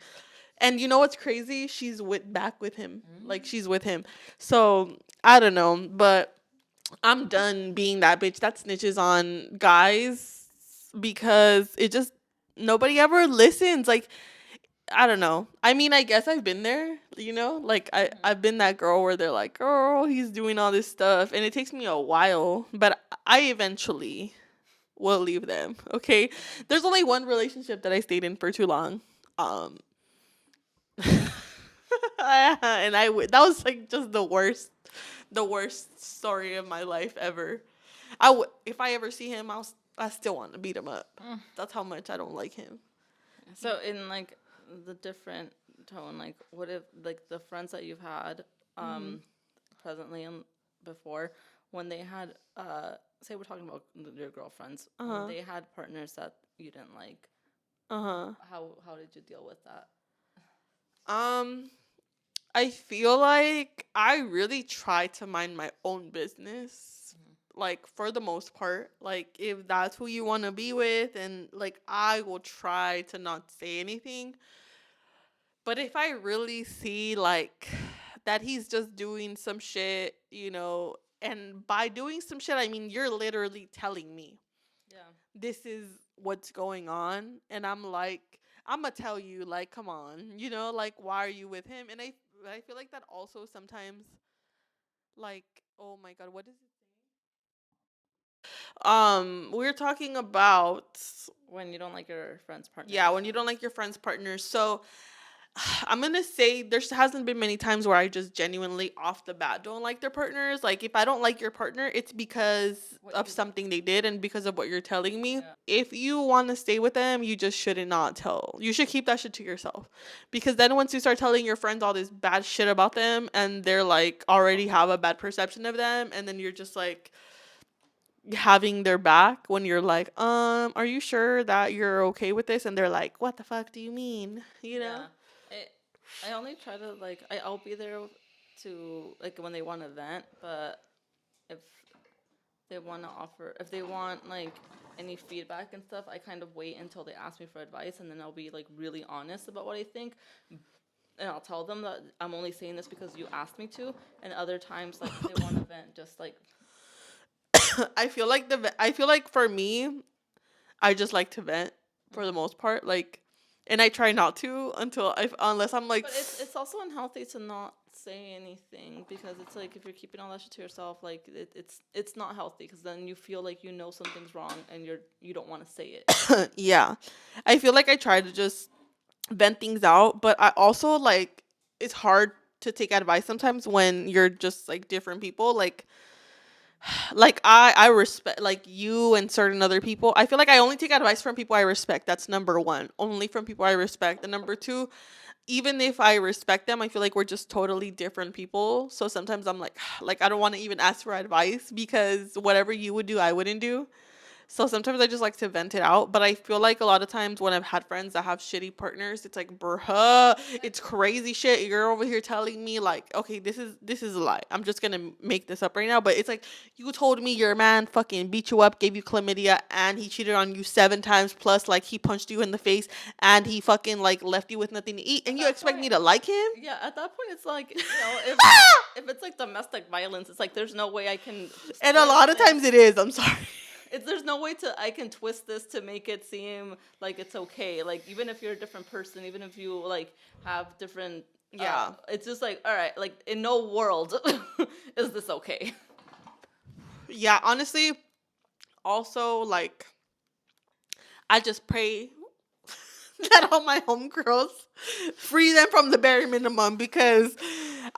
And you know what's crazy? She's back with him. Like she's with him. So I don't know, but I'm done being that bitch that snitches on guys because it just nobody ever listens. Like I don't know. I mean, I guess I've been there, Like I've been that girl where they're like, "Girl, he's doing all this stuff." And it takes me a while, but I eventually will leave them. Okay? There's only one relationship that I stayed in for too long. Um and that was like just the worst story of my life ever. If I ever see him, I still want to beat him up. Mm. That's how much I don't like him. So in like the different tone, like what if like the friends that you've had Mhm. presently and before when they had say we're talking about your girlfriends when Uh-huh. they had partners that you didn't like, Uh-huh. how did you deal with that? Um, I feel like I really try to mind my own business. Like for the most part, like if that's who you want to be with and like I will try to not say anything. But if I really see like that he's just doing some shit, and by doing some shit I mean you're literally telling me Yeah. this is what's going on and I'm like I'm gonna tell you like come on, like why are you with him? And I feel like that also sometimes like oh my god, what is it? We're talking about When you don't like your friend's partner. yeah, when you don't like your friend's partner. So I'm gonna say there hasn't been many times where I just genuinely off the bat don't like their partners. Like if I don't like your partner, it's because What of you something they did and because of what you're telling me. Yeah. If you want to stay with them, you just should not tell. You should keep that shit to yourself. Because then once you start telling your friends all this bad shit about them and they're like already have a bad perception of them and then you're just like having their back when you're like, are you sure that you're okay with this? And they're like, what the fuck do you mean? Yeah. I only try to like I'll be there to like when they want to vent, but if if they want like any feedback and stuff, I kind of wait until they ask me for advice and then I'll be like really honest about what I think. And I'll tell them that I'm only saying this because you asked me to. And other times, like if they want to vent, just like I feel like for me, I just like to vent for the most part. Like, and I try not to unless I'm like, but it's also unhealthy to not say anything because it's like if you're keeping all that shit to yourself, like it's not healthy because then you feel like you know something's wrong and you don't want to say it. yeah. I feel like I try to just vent things out, but I also like it's hard to take advice sometimes when you're just like different people. Like I respect like you and certain other people. I feel like I only take advice from people I respect. That's number one. Only from people I respect. And number two, even if I respect them, I feel like we're just totally different people. So sometimes I'm like, like I don't want to even ask for advice because whatever you would do, I wouldn't do. So sometimes I just like to vent it out. But I feel like a lot of times when I've had friends that have shitty partners, it's like, bruh, it's crazy shit. You're over here telling me like, okay, this is a lie. I'm just gonna make this up right now. But it's like you told me your man fucking beat you up, gave you chlamydia, and he cheated on you 7 times plus. Like he punched you in the face, and he fucking like left you with nothing to eat, and you that expect me point, to like him? yeah, at that point, it's like, if it's like domestic violence, it's like there's no way I can And a twist lot of this. times it is. I'm sorry. There's no way to I can twist this to make it seem like it's okay. Like even if you're a different person, even if you like have different, Yeah. it's just like all right. Like in no world is this okay. Yeah, honestly, also like I just pray that all my homegirls free them from the bare minimum because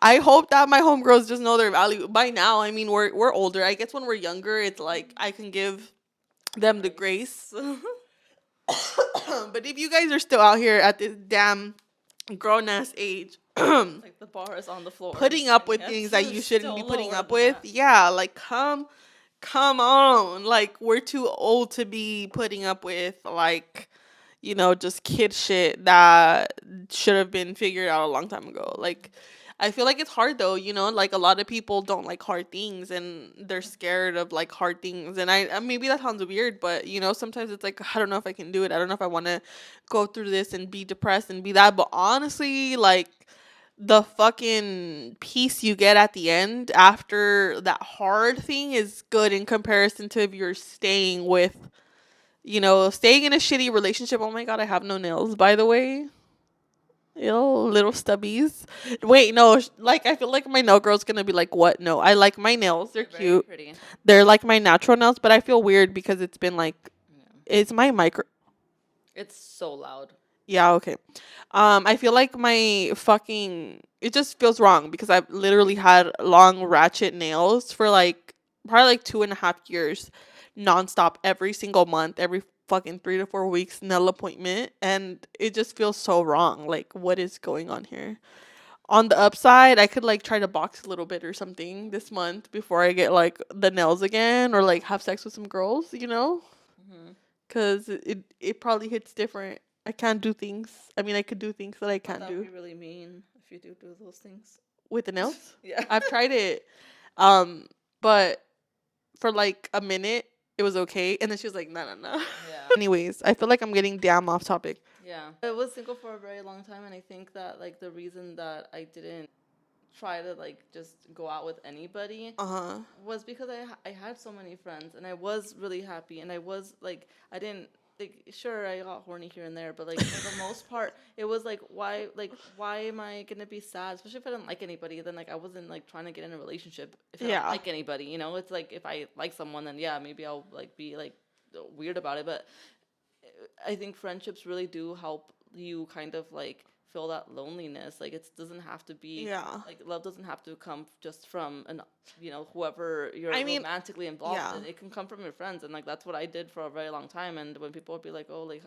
I hope that my homegirls just know their value. By now, I mean we're older. I guess when we're younger, it's like I can give them the grace. But if you guys are still out here at this damn grown ass age, Like the bar is on the floor. putting up And with things that you shouldn't be still putting lower up than with, that. yeah, like come on. Like we're too old to be putting up with like just kid shit that should have been figured out a long time ago. Like I feel like it's hard though, like a lot of people don't like hard things and they're scared of like hard things. And I maybe that sounds weird, but sometimes it's like I don't know if I can do it. I don't know if I want to go through this and be depressed and be that. But honestly, like the fucking peace you get at the end after that hard thing is good in comparison to if you're staying with staying in a shitty relationship. Oh my god, I have no nails, by the way. Ew, little stubbies. Wait, no, like I feel like my nail girl's gonna be like, "What? No, I like my nails. They're Very cute. pretty. They're like my natural nails." But I feel weird because it's been like, Yeah. it's my micro. It's so loud. Yeah, okay. I feel like my fucking it just feels wrong because I've literally had long ratchet nails for like probably like 2.5 years, nonstop every single month, every fucking 3 to 4 weeks nail appointment, and it just feels so wrong. Like, what is going on here? On the upside, I could like try to box a little bit or something this month before I get like the nails again or like have sex with some girls, Hmm. because it probably hits different. I can't do things. I mean, I could do things that I Would can't that do be really mean if you do those things? with the nails. Yeah. I've tried it, um, but for like a minute it was okay, and then she was like, "No, no, no." Yeah. Anyways, I feel like I'm getting damn off topic. Yeah. I was single for a very long time, and I think that like the reason that I didn't try to like just go out with anybody Uh huh. was because I had so many friends, and I was really happy, and I was like I didn't like sure I got horny here and there, but like for the most part it was like why am I gonna be sad, especially if I didn't like anybody. Then like I wasn't like trying to get in a relationship if I don't Yeah. like anybody, it's like if I like someone, then yeah, maybe I'll like be like weird about it. But I think friendships really do help you kind of like feel that loneliness. Like it doesn't have to be Yeah. like love doesn't have to come just from an whoever you're I mean, romantically involved yeah. in. It can come from your friends, and like that's what I did for a very long time. And when people would be like, "Oh, like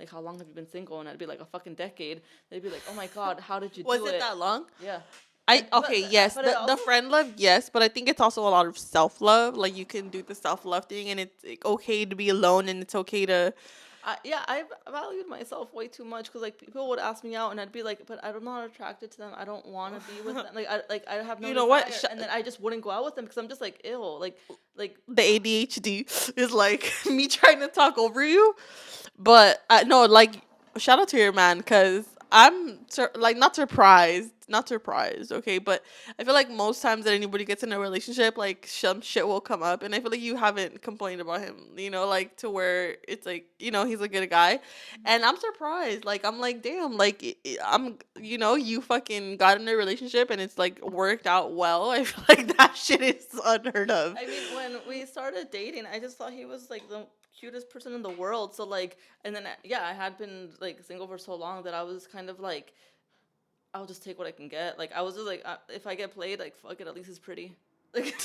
how long have you been single?" and I'd be like, "A fucking decade." They'd be like, "Oh my god, how did you Was do it it?" that long? Yeah. I okay, yes. But it The also friend love, yes, but I think it's also a lot of self love. Like you can do the self love thing, and it's like, okay to be alone, and it's okay to. I valued myself way too much because like people would ask me out and I'd be like, but I'm not attracted to them. I don't want to be with them. I have no You know what? desire, and then I just wouldn't go out with them because I'm just like ill. Like The ADHD is like me trying to talk over you, but no, like shout out to your man because like not surprised, okay, but I feel like most times that anybody gets in a relationship, like some shit will come up, and I feel like you haven't complained about him, like to where it's like he's a good guy, and I'm surprised, like I'm like damn, like I'm you fucking got in a relationship and it's like worked out well. I feel like that shit is unheard of. I mean, when we started dating, I just thought he was like the cutest person in the world. So like, and then yeah, I had been like single for so long that I was kind of like, I'll just take what I can get. Like I was just like, if I get played, like fuck it, at least he's pretty. Like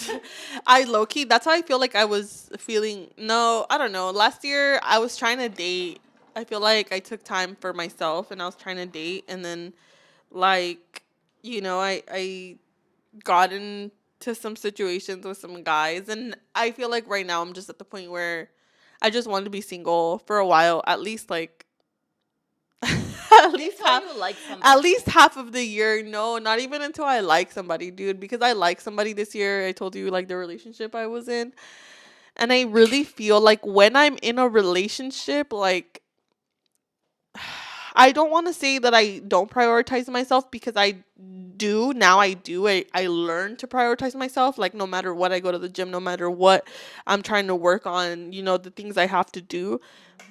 I low key, that's how I feel like I was feeling. No, I don't know. Last year I was trying to date. I feel like I took time for myself and I was trying to date, and then like I got into some situations with some guys, and I feel like right now I'm just at the point where I just wanted to be single for a while, at least like at least Until half you like at somebody. least half of the year. No, not even until I like somebody, dude, because I like somebody this year. I told you like the relationship I was in. And I really feel like when I'm in a relationship, like I don't want to say that I don't prioritize myself because I do. Now I do. I learn to prioritize myself. Like, no matter what, I go to the gym, no matter what I'm trying to work on, the things I have to do.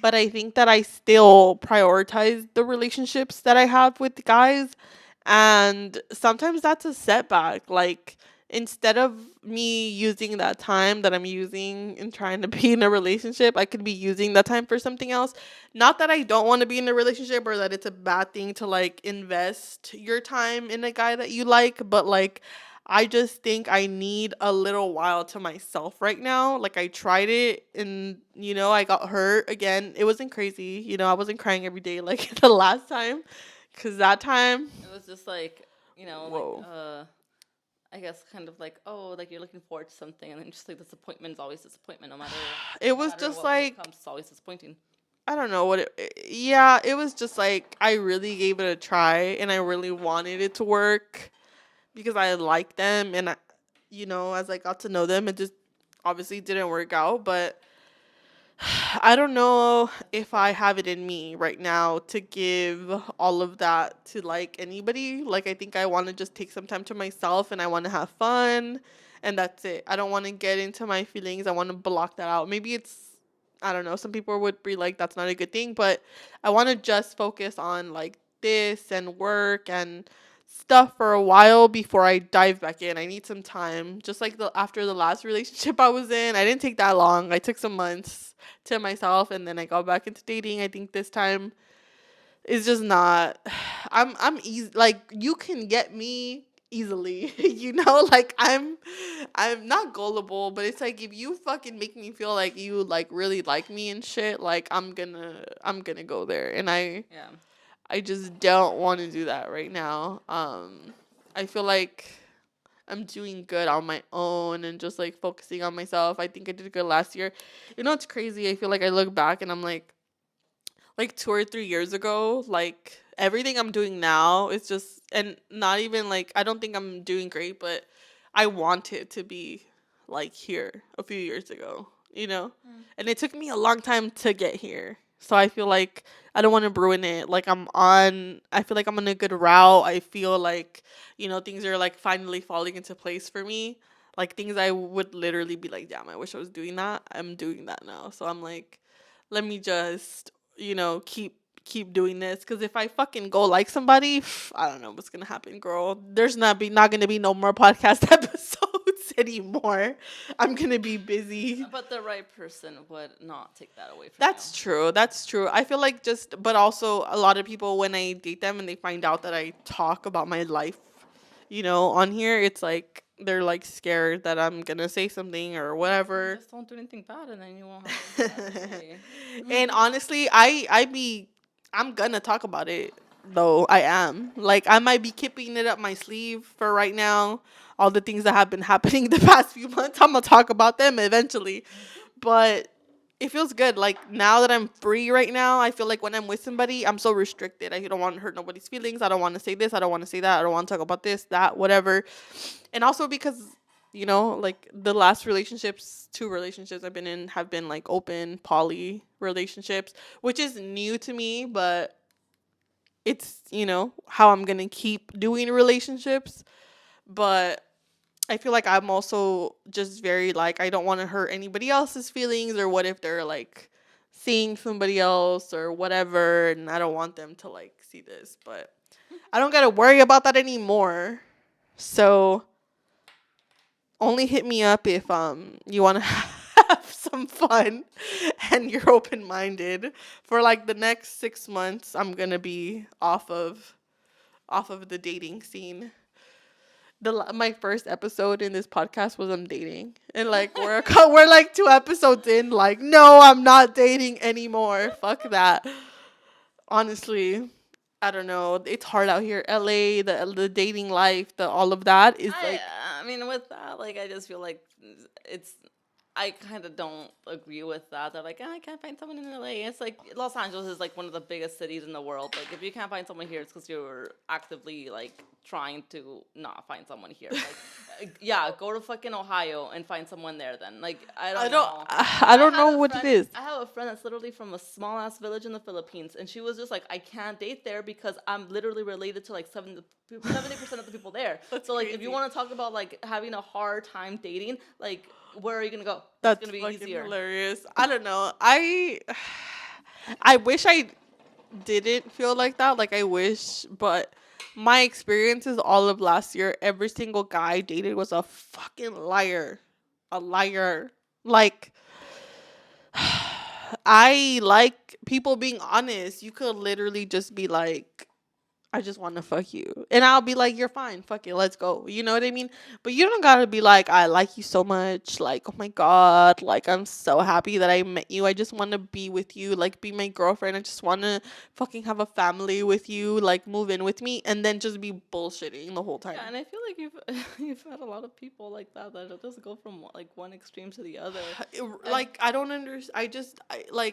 But I think that I still prioritize the relationships that I have with guys. And sometimes that's a setback. Like, instead of me using that time that I'm using and trying to be in a relationship, I could be using that time for something else. Not that I don't want to be in a relationship or that it's a bad thing to like invest your time in a guy that you like, but like I just think I need a little while to myself right now. Like I tried it and I got hurt again. It wasn't crazy. I wasn't crying every day like the last time cuz that time, It was just like, like whoa. I guess kind of like, oh, like you're looking forward to something, and then just like disappointment is always disappointment, no matter It no was matter just what way it like comes, it's always disappointing. I don't know what yeah, it was just like I really gave it a try and I really wanted it to work because I like them and as I got to know them, it just obviously didn't work out. But I don't know if I have it in me right now to give all of that to like anybody. Like I think I want to just take some time to myself and I want to have fun and that's it. I don't want to get into my feelings. I want to block that out. Maybe it's I don't know. Some people would be like that's not a good thing, but I want to just focus on like this and work and stuff for a while before I dive back in. I need some time. Just like the after the last relationship I was in, I didn't take that long. I took some months to myself and then I got back into dating. I think this time is just not I'm easy like you can get me easily. Like I'm not gullible, but it's like if you fucking make me feel like you like really like me and shit, like I'm gonna go there and Yeah. I just don't want to do that right now. I feel like I'm doing good on my own and just like focusing on myself. I think I did good last year. It's crazy. I feel like I look back and I'm like 2 or 3 years ago, like everything I'm doing now is just and not even like I don't think I'm doing great, but I wanted to be like here a few years ago. Mm. And it took me a long time to get here. So I feel like I don't want to ruin it. Like I feel like I'm on a good route. I feel like, things are like finally falling into place for me. Like things I would literally be like, damn, I wish I was doing that. I'm doing that now. So I'm like, let me just keep doing this because if I fucking go like somebody, I don't know what's gonna happen, girl. There's not gonna be no more podcast episodes anymore. I'm gonna be busy. But the right person would not take that away from That's true. That's true. I feel like but also a lot of people when I date them and they find out that I talk about my life, on here, it's like they're like scared that I'm gonna say something or you. whatever. Just don't do anything bad, and then you won't have anything bad to say. And honestly, I'm gonna talk about it though. I am. Like I might be keeping it up my sleeve for right now. All the things that have been happening the past few months, I'm gonna talk about them eventually. But it feels good. Like now that I'm free right now, I feel like when I'm with somebody, I'm so restricted. I don't want to hurt nobody's feelings. I don't want to say this. I don't want to say that. I don't want to talk about this, that, whatever. And also because like the last relationships, 2 relationships I've been in have been like open poly relationships, which is new to me, but it's, how I'm going to keep doing relationships. But I feel like I'm also just very like I don't want to hurt anybody else's feelings or what if they're like seeing somebody else or whatever and I don't want them to like see this, but I don't got to worry about that anymore. So only hit me up if you want to have some fun and you're open minded. For like the next 6 months, I'm gonna be off of the dating scene. My first episode in this podcast was I'm dating, and like we're like 2 episodes in. Like, no, I'm not dating anymore. Fuck that. Honestly, I don't know. It's hard out here. LA, the dating life, the all of that is like I mean, with that, like, I just feel like it's I kind of don't agree with that. They're like, I can't find someone in LA. It's like Los Angeles is like one of the biggest cities in the world. Like, if you can't find someone here, it's because you're actively like trying to not find someone here. Like, yeah, go to fucking Ohio and find someone there. Then, like, I I don't don't know. I don't know what it is. I have a friend that's literally from a small ass village in the Philippines, and she was just like, I can't date there because I'm literally related to like 70% of the people there. That's So like, if crazy. you want to talk about like having a hard time dating, like, where are you gonna go? That's It's gonna be fucking easier. hilarious. I don't know. I wish I didn't feel like that. Like I wish, but my experiences all of last year, every single guy I dated was a fucking liar. A liar. Like I like people being honest. You could literally just be like, I just want to fuck you. And I'll be like, you're fine. Fuck it. Let's go. You know what I mean? But you don't got to be like, I like you so much. Like, oh my God. Like, I'm so happy that I met you. I just want to be with you. Like, be my girlfriend. I just want to fucking have a family with you. Like, move in with me. And then just be bullshitting the whole time. Yeah, and I feel like you've you've had a lot of people like that just go from like one extreme to the other. Like, I don't understand.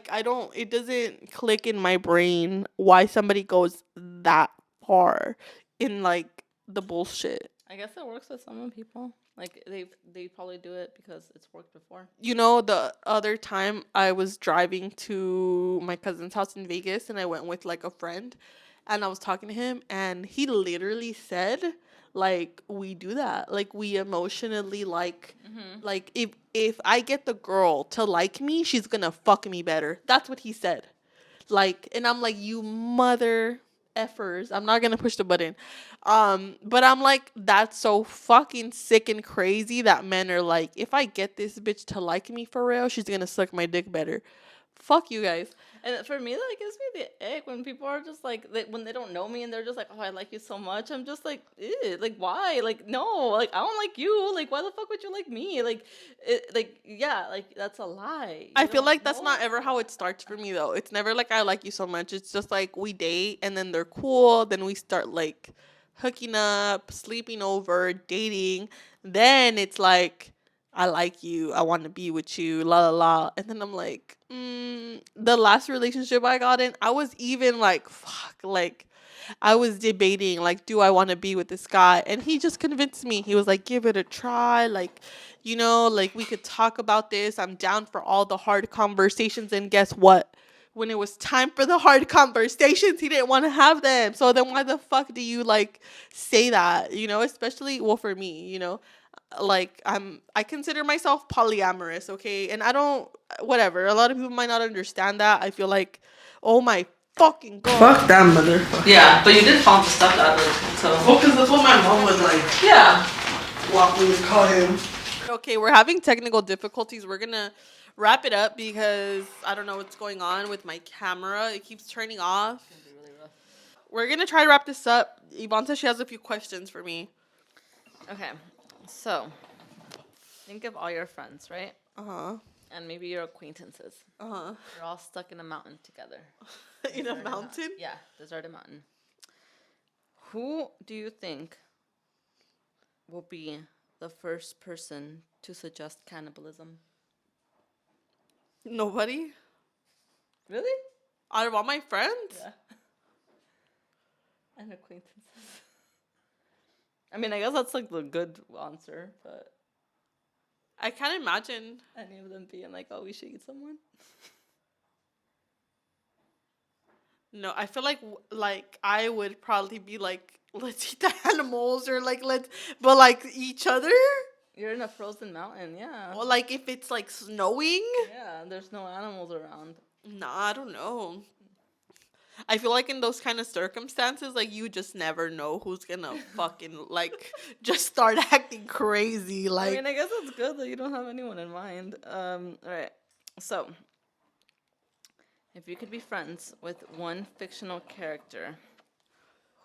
I don't, it doesn't click in my brain why somebody goes that far in like the bullshit. I guess it works with some people. Like they probably do it because it's worked before. You know, the other time I was driving to my cousin's house in Vegas and I went with like a friend and I was talking to him and he literally said like we do that. Like we emotionally like if I get the girl to like me, she's going to fuck me better. That's what he said. Like, and I'm like, you mother effers. I'm not gonna push the button. But I'm like, that's so fucking sick and crazy that men are like, if I get this bitch to like me for real, she's gonna suck my dick better. Fuck you guys. And for me, that gives me the ick when people are just like, when they don't know me and they're just like, oh, I like you so much. I'm just like, ew, like, why? Like, no, like, I don't like you. Like, why the fuck would you like me? Like, yeah, like, that's a lie. I You feel don't like that's know not ever how it starts for me though. It's never like I like you so much. It's just like we date and then they're cool, then we start like hooking up, sleeping over, dating. Then it's like I like you, I want to be with you, la la la. And then I'm like, the last relationship I got in, I was even like, fuck, like I was debating like, do I want to be with this guy? And he just convinced me. He was like, give it a try, like like we could talk about this. I'm down for all the hard conversations. And guess what? When it was time for the hard conversations, he didn't want to have them. So then why the fuck do you like say that? Especially well for me, like I consider myself polyamorous, okay? And I don't whatever. A lot of people might not understand that. I feel like, oh my fucking god. Fuck that motherfucker. Yeah, but you did call him the stepdad, so. Well, because that's what my mom would like Yeah. want me to call him. Okay, we're having technical difficulties. We're gonna wrap it up because I don't know what's going on with my camera. It keeps turning off. We're gonna try to wrap this up. Yvonne says she has a few questions for me. Okay, so think of all your friends, right? Uh-huh. And maybe your acquaintances. Uh-huh. You're all stuck in a mountain together. In a mountain? Yeah, deserted mountain. Who do you think will be the first person to suggest cannibalism? Nobody? Really? Out of all my friends? Yeah. And acquaintances. I mean, I guess that's like the good answer, but I can't imagine. any of them being like, oh, we should eat someone? No, I feel like I would probably be like, let's eat the animals or like but like each other? You're in a frozen mountain, yeah. Or like if it's like snowing? Yeah, there's no animals around. Nah, I don't know. I feel like in those kind of circumstances, like you just never know who's gonna fucking like just start acting crazy. Like I mean, I guess it's good that you don't have anyone in mind. All right. So, if you could be friends with one fictional character,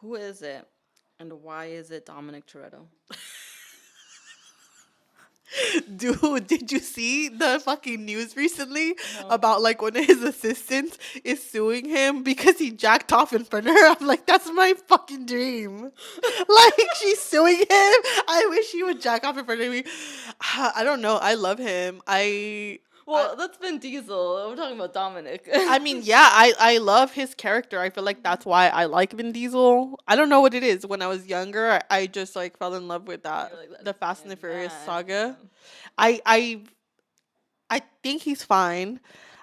who is it, and why is it Dominic Toretto? Dude, did you see the fucking news recently No. about like one of his assistants is suing him because he jacked off in front of her? I'm like, that's my fucking dream. Like, she's suing him. I wish he would jack off in front of me. I don't know. I love him. Well, that's Vin Diesel. We're talking about Dominic. I mean, yeah, I love his character. I feel like that's why I like Vin Diesel. I don't know what it is. When I was younger, I just like fell in love with that You're like, "That the Fast and the fucking Furious man." saga. I I I think he's fine.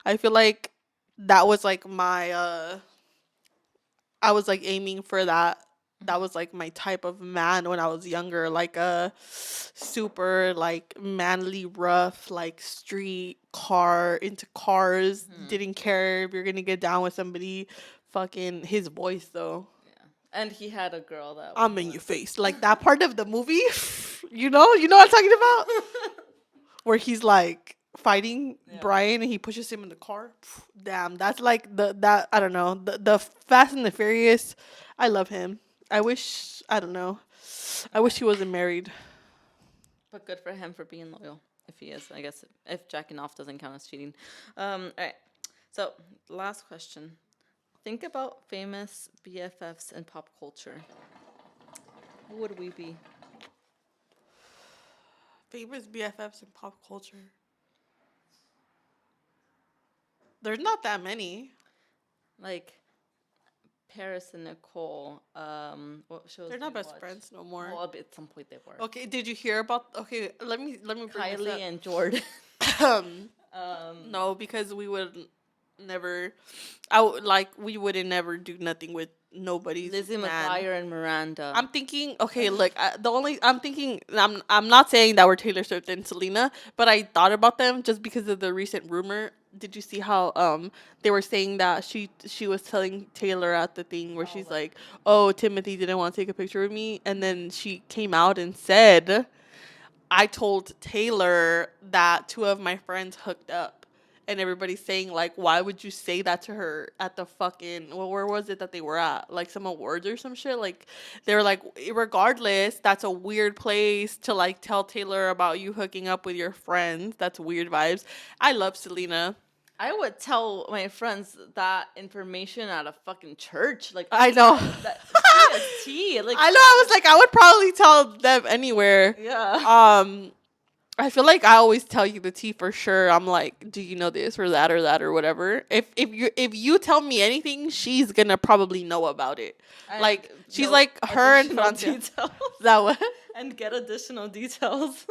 I feel like that was like my I was like aiming for that. That was like my type of man when I was younger, like a super like manly, rough, like street car into cars. Didn't care if you're gonna get down with somebody. Fucking his voice though. Yeah. And he had a girl that I'm in your face. Like that part of the movie, you know what I'm talking about? Where he's like fighting Yeah. Brian and he pushes him in the car. Damn, that's like that I don't know. The Fast and the Furious, I love him. I don't know. I wish he wasn't married. But good for him for being loyal. If he is, I guess if jacking off doesn't count as cheating. All right. So last question. Think about famous BFFs in pop culture. Who would we be? Famous BFFs in pop culture. There's not that many. Like Paris and Nicole. What shows? They're do not you best watch? friends no more. Well, at some point they were. Okay, did you hear about? Okay, let me bring Kylie this and Jordan. up. No, because we would never. We wouldn't never do nothing with nobody's Lizzie man. McGuire and Miranda. I'm thinking, okay, look, I'm not saying that we're Taylor Swift and Selena, but I thought about them just because of the recent rumor. Did you see how they were saying that she was telling Taylor at the thing where she's like, "Oh, Timothy didn't want to take a picture with me," and then she came out and said, "I told Taylor that two of my friends hooked up." And everybody's saying, like, why would you say that to her at the fucking, well, where was it that they were at? Like, some awards or some shit? Like, they were like, regardless, that's a weird place to, like, tell Taylor about you hooking up with your friends. That's weird vibes. I love Selena. I would tell my friends that information at a fucking church. Like I know. that tea. Like I know. I was like, I would probably tell them anywhere. yeah. I feel like I always tell you the tea for sure. I'm like, do you know this or that or whatever? If you tell me anything, she's gonna probably know about it. And Like she's no like her and additional Francia. details. That what? And get additional details.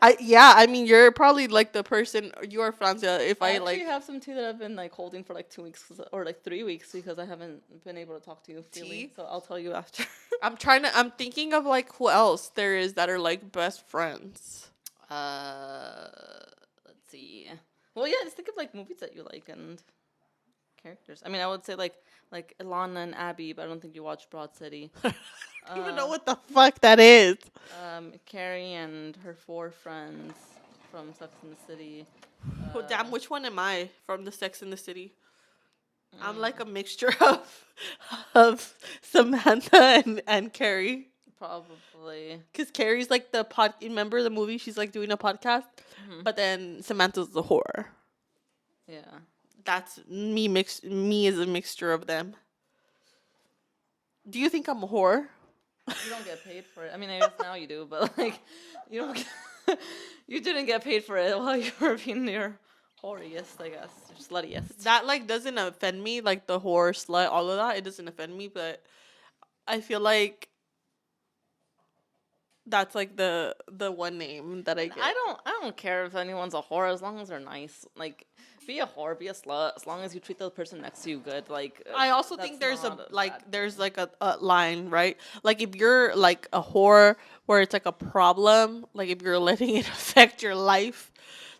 I mean you're probably like the person you are Francia. If I I actually like have some tea that I've been like holding for like 2 weeks or like 3 weeks because I haven't been able to talk to you freely. Tea? So I'll tell you after. I'm thinking of like who else there is that are like best friends. Let's see. Well, yeah, just think of like movies that you like and characters. I mean, I would say like Ilana and Abby, but I don't think you watch Broad City. I don't even know what the fuck that is. Carrie and her 4 friends from Sex and the City. Oh, damn, which one am I from the Sex in the City? I'm like Mm. a mixture of Samantha and Carrie. Probably. Because Carrie's like the remember the movie? She's like doing a podcast, but then Samantha's the whore. Yeah. That's me. Me is a mixture of them. Do you think I'm a whore? You don't get paid for it. I mean, I guess now you do, but like, you don't. You didn't get paid for it while you were being your whoriest, I guess, or sluttiest. That like doesn't offend me. Like the whore, slut, all of that. It doesn't offend me, but I feel like that's like the one name that I get. I don't care if anyone's a whore as long as they're nice. Like, be a whore, be a slut, as long as you treat the person next to you good. Like, I also that's think there's not bad there's like a line, right? Like if you're like a whore where it's like a problem, like if you're letting it affect your life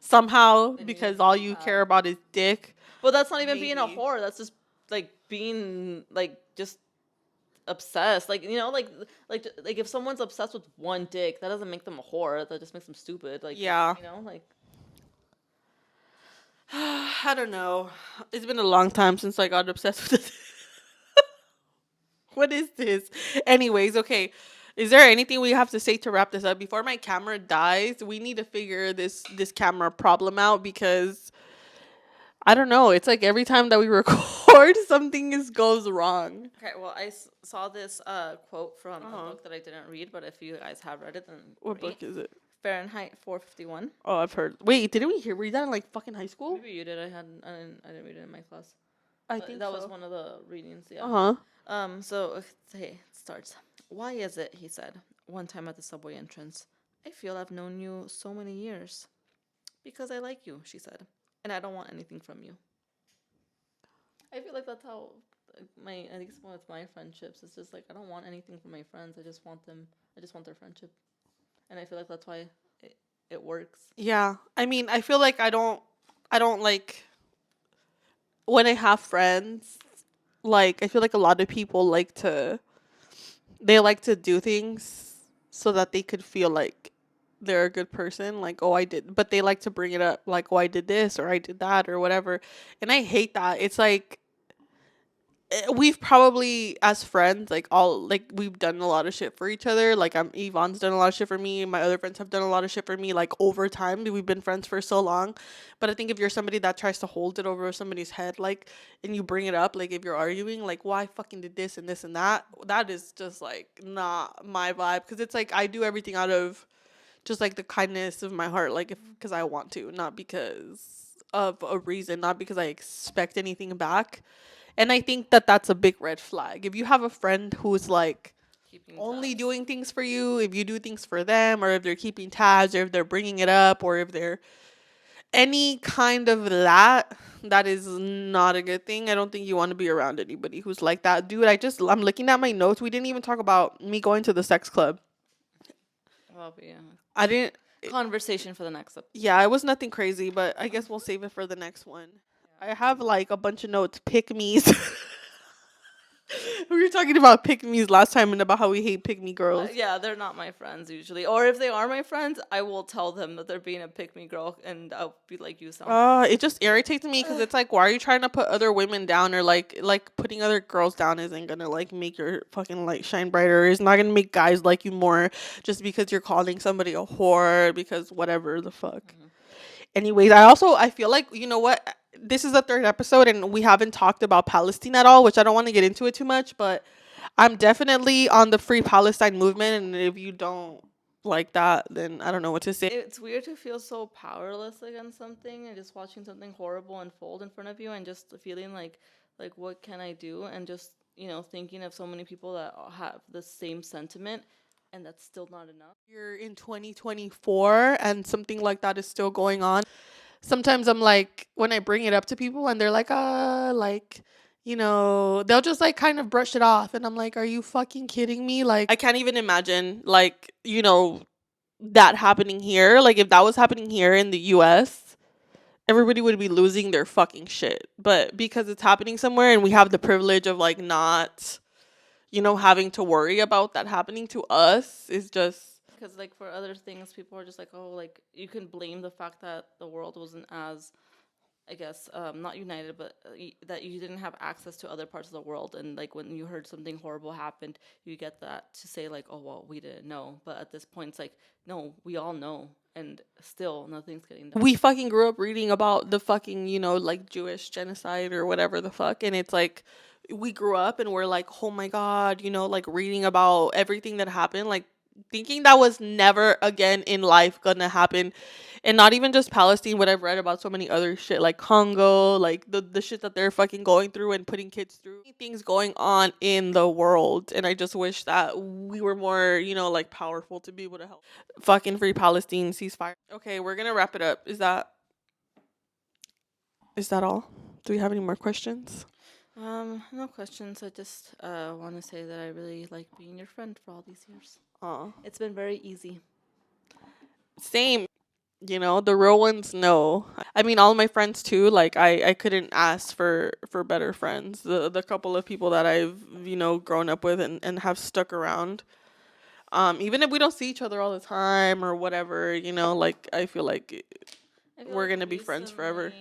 somehow Then because you- all you care about is dick. But that's not even being a Maybe. whore. That's just like being like just obsessed. Like, you know, like if someone's obsessed with one dick, that doesn't make them a whore. That just makes them stupid. Like, Yeah. you know, like. I don't know. It's been a long time since I got obsessed with this. What is this? Anyways, okay. Is there anything we have to say to wrap this up before my camera dies? We need to figure this camera problem out because I don't know. It's like every time that we record, something goes wrong. Okay, well, I saw this quote from a Uh-huh. book that I didn't read, but if you guys have read it, then What great. book is it? Fahrenheit 451. Oh, I've heard. Wait, didn't we read that in like fucking high school? Maybe you did. I didn't read it in my class. I But think that so. was one of the readings. Yeah. Uh huh. So hey, it starts. Why is it? He said one time at the subway entrance. I feel I've known you so many years. Because I like you, she said, and I don't want anything from you. I feel like that's how at least with my friendships, it's just like I don't want anything from my friends. I just want them. I just want their friendship, and I feel like that's why it works. Yeah. I mean, I feel like I don't like when I have friends. Like, I feel like a lot of people they like to do things so that they could feel like they're a good person. Like, oh, but they like to bring it up, like, oh, I did this or I did that or whatever. And I hate that. It's like, we've probably as friends we've done a lot of shit for each other. Like, Yvonne's done a lot of shit for me, my other friends have done a lot of shit for me, like, over time. We've been friends for so long. But I think if you're somebody that tries to hold it over somebody's head, like, and you bring it up, like, if you're arguing, like, well, I fucking did this and this and that is just like not my vibe. Because it's like I do everything out of just like the kindness of my heart, like, if because I want to, not because of a reason, not because I expect anything back. And I think that that's a big red flag. If you have a friend who's like Keeping only tabs. doing things for you, if you do things for them, or if they're keeping tabs, or if they're bringing it up, or if they're any kind of that is not a good thing. I don't think you want to be around anybody who's like that. Dude, I'm looking at my notes. We didn't even talk about me going to the sex club. Well, yeah. I didn't. Conversation for the next episode. Yeah, it was nothing crazy, but I guess we'll save it for the next one. I have like a bunch of notes, pick me's. We were talking about pick me's last time and about how we hate pick me girls. Yeah, they're not my friends usually. Or if they are my friends, I will tell them that they're being a pick me girl, and I'll be like, "You sound." It just irritates me because it's like, why are you trying to put other women down, or like putting other girls down isn't gonna like make your fucking light shine brighter. It's not gonna make guys like you more just because you're calling somebody a whore because whatever the fuck. Anyways, I feel like, you know what? This is the third episode and we haven't talked about Palestine at all, which I don't want to get into it too much, but I'm definitely on the Free Palestine movement, and if you don't like that, then I don't know what to say. It's weird to feel so powerless against something and just watching something horrible unfold in front of you and just feeling like what can I do, and just thinking of so many people that have the same sentiment, and that's still not enough. You're in 2024 and something like that is still going on. Sometimes I'm like, when I bring it up to people and they're like, like, they'll just like kind of brush it off. And I'm like, are you fucking kidding me? Like, I can't even imagine, like, that happening here. Like, if that was happening here in the US, everybody would be losing their fucking shit. But because it's happening somewhere and we have the privilege of like not, having to worry about that happening to us is just. Because like for other things, people are just like, oh, like you can blame the fact that the world wasn't as, I guess, not united, but that you didn't have access to other parts of the world. And like when you heard something horrible happened, you get that to say like, oh, well, we didn't know. But at this point, it's like, no, we all know. And still, nothing's getting done. We fucking grew up reading about the fucking, like Jewish genocide or whatever the fuck. And it's like, we grew up and we're like, oh my God, like reading about everything that happened, like thinking that was never again in life gonna happen. And not even just Palestine, what I've read about so many other shit like Congo, like the shit that they're fucking going through and putting kids through. Things going on in the world. And I just wish that we were more, like powerful to be able to help. Fucking Free Palestine, ceasefire. Okay, we're gonna wrap it up. Is that all? Do we have any more questions? No questions. I just want to say that I really like being your friend for all these years. It's been very easy. Same. The real ones know. I mean, all of my friends too. Like, I couldn't ask for better friends. The couple of people that I've grown up with and have stuck around. Even if we don't see each other all the time or whatever, like I feel like we're gonna be friends forever.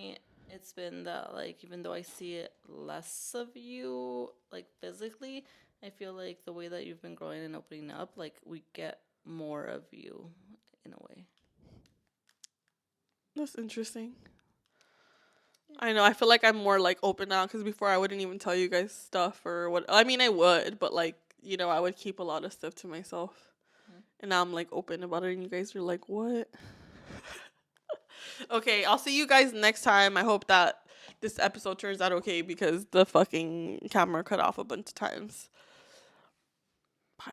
It's been that like even though I see it less of you like physically, I feel like the way that you've been growing and opening up, like we get more of you in a way. That's interesting. I know. I feel like I'm more like open now because before I wouldn't even tell you guys stuff or what. I mean, I would, but like, I would keep a lot of stuff to myself. And now I'm like open about it, and you guys are like, what? Okay, I'll see you guys next time. I hope that this episode turns out okay because the fucking camera cut off a bunch of times.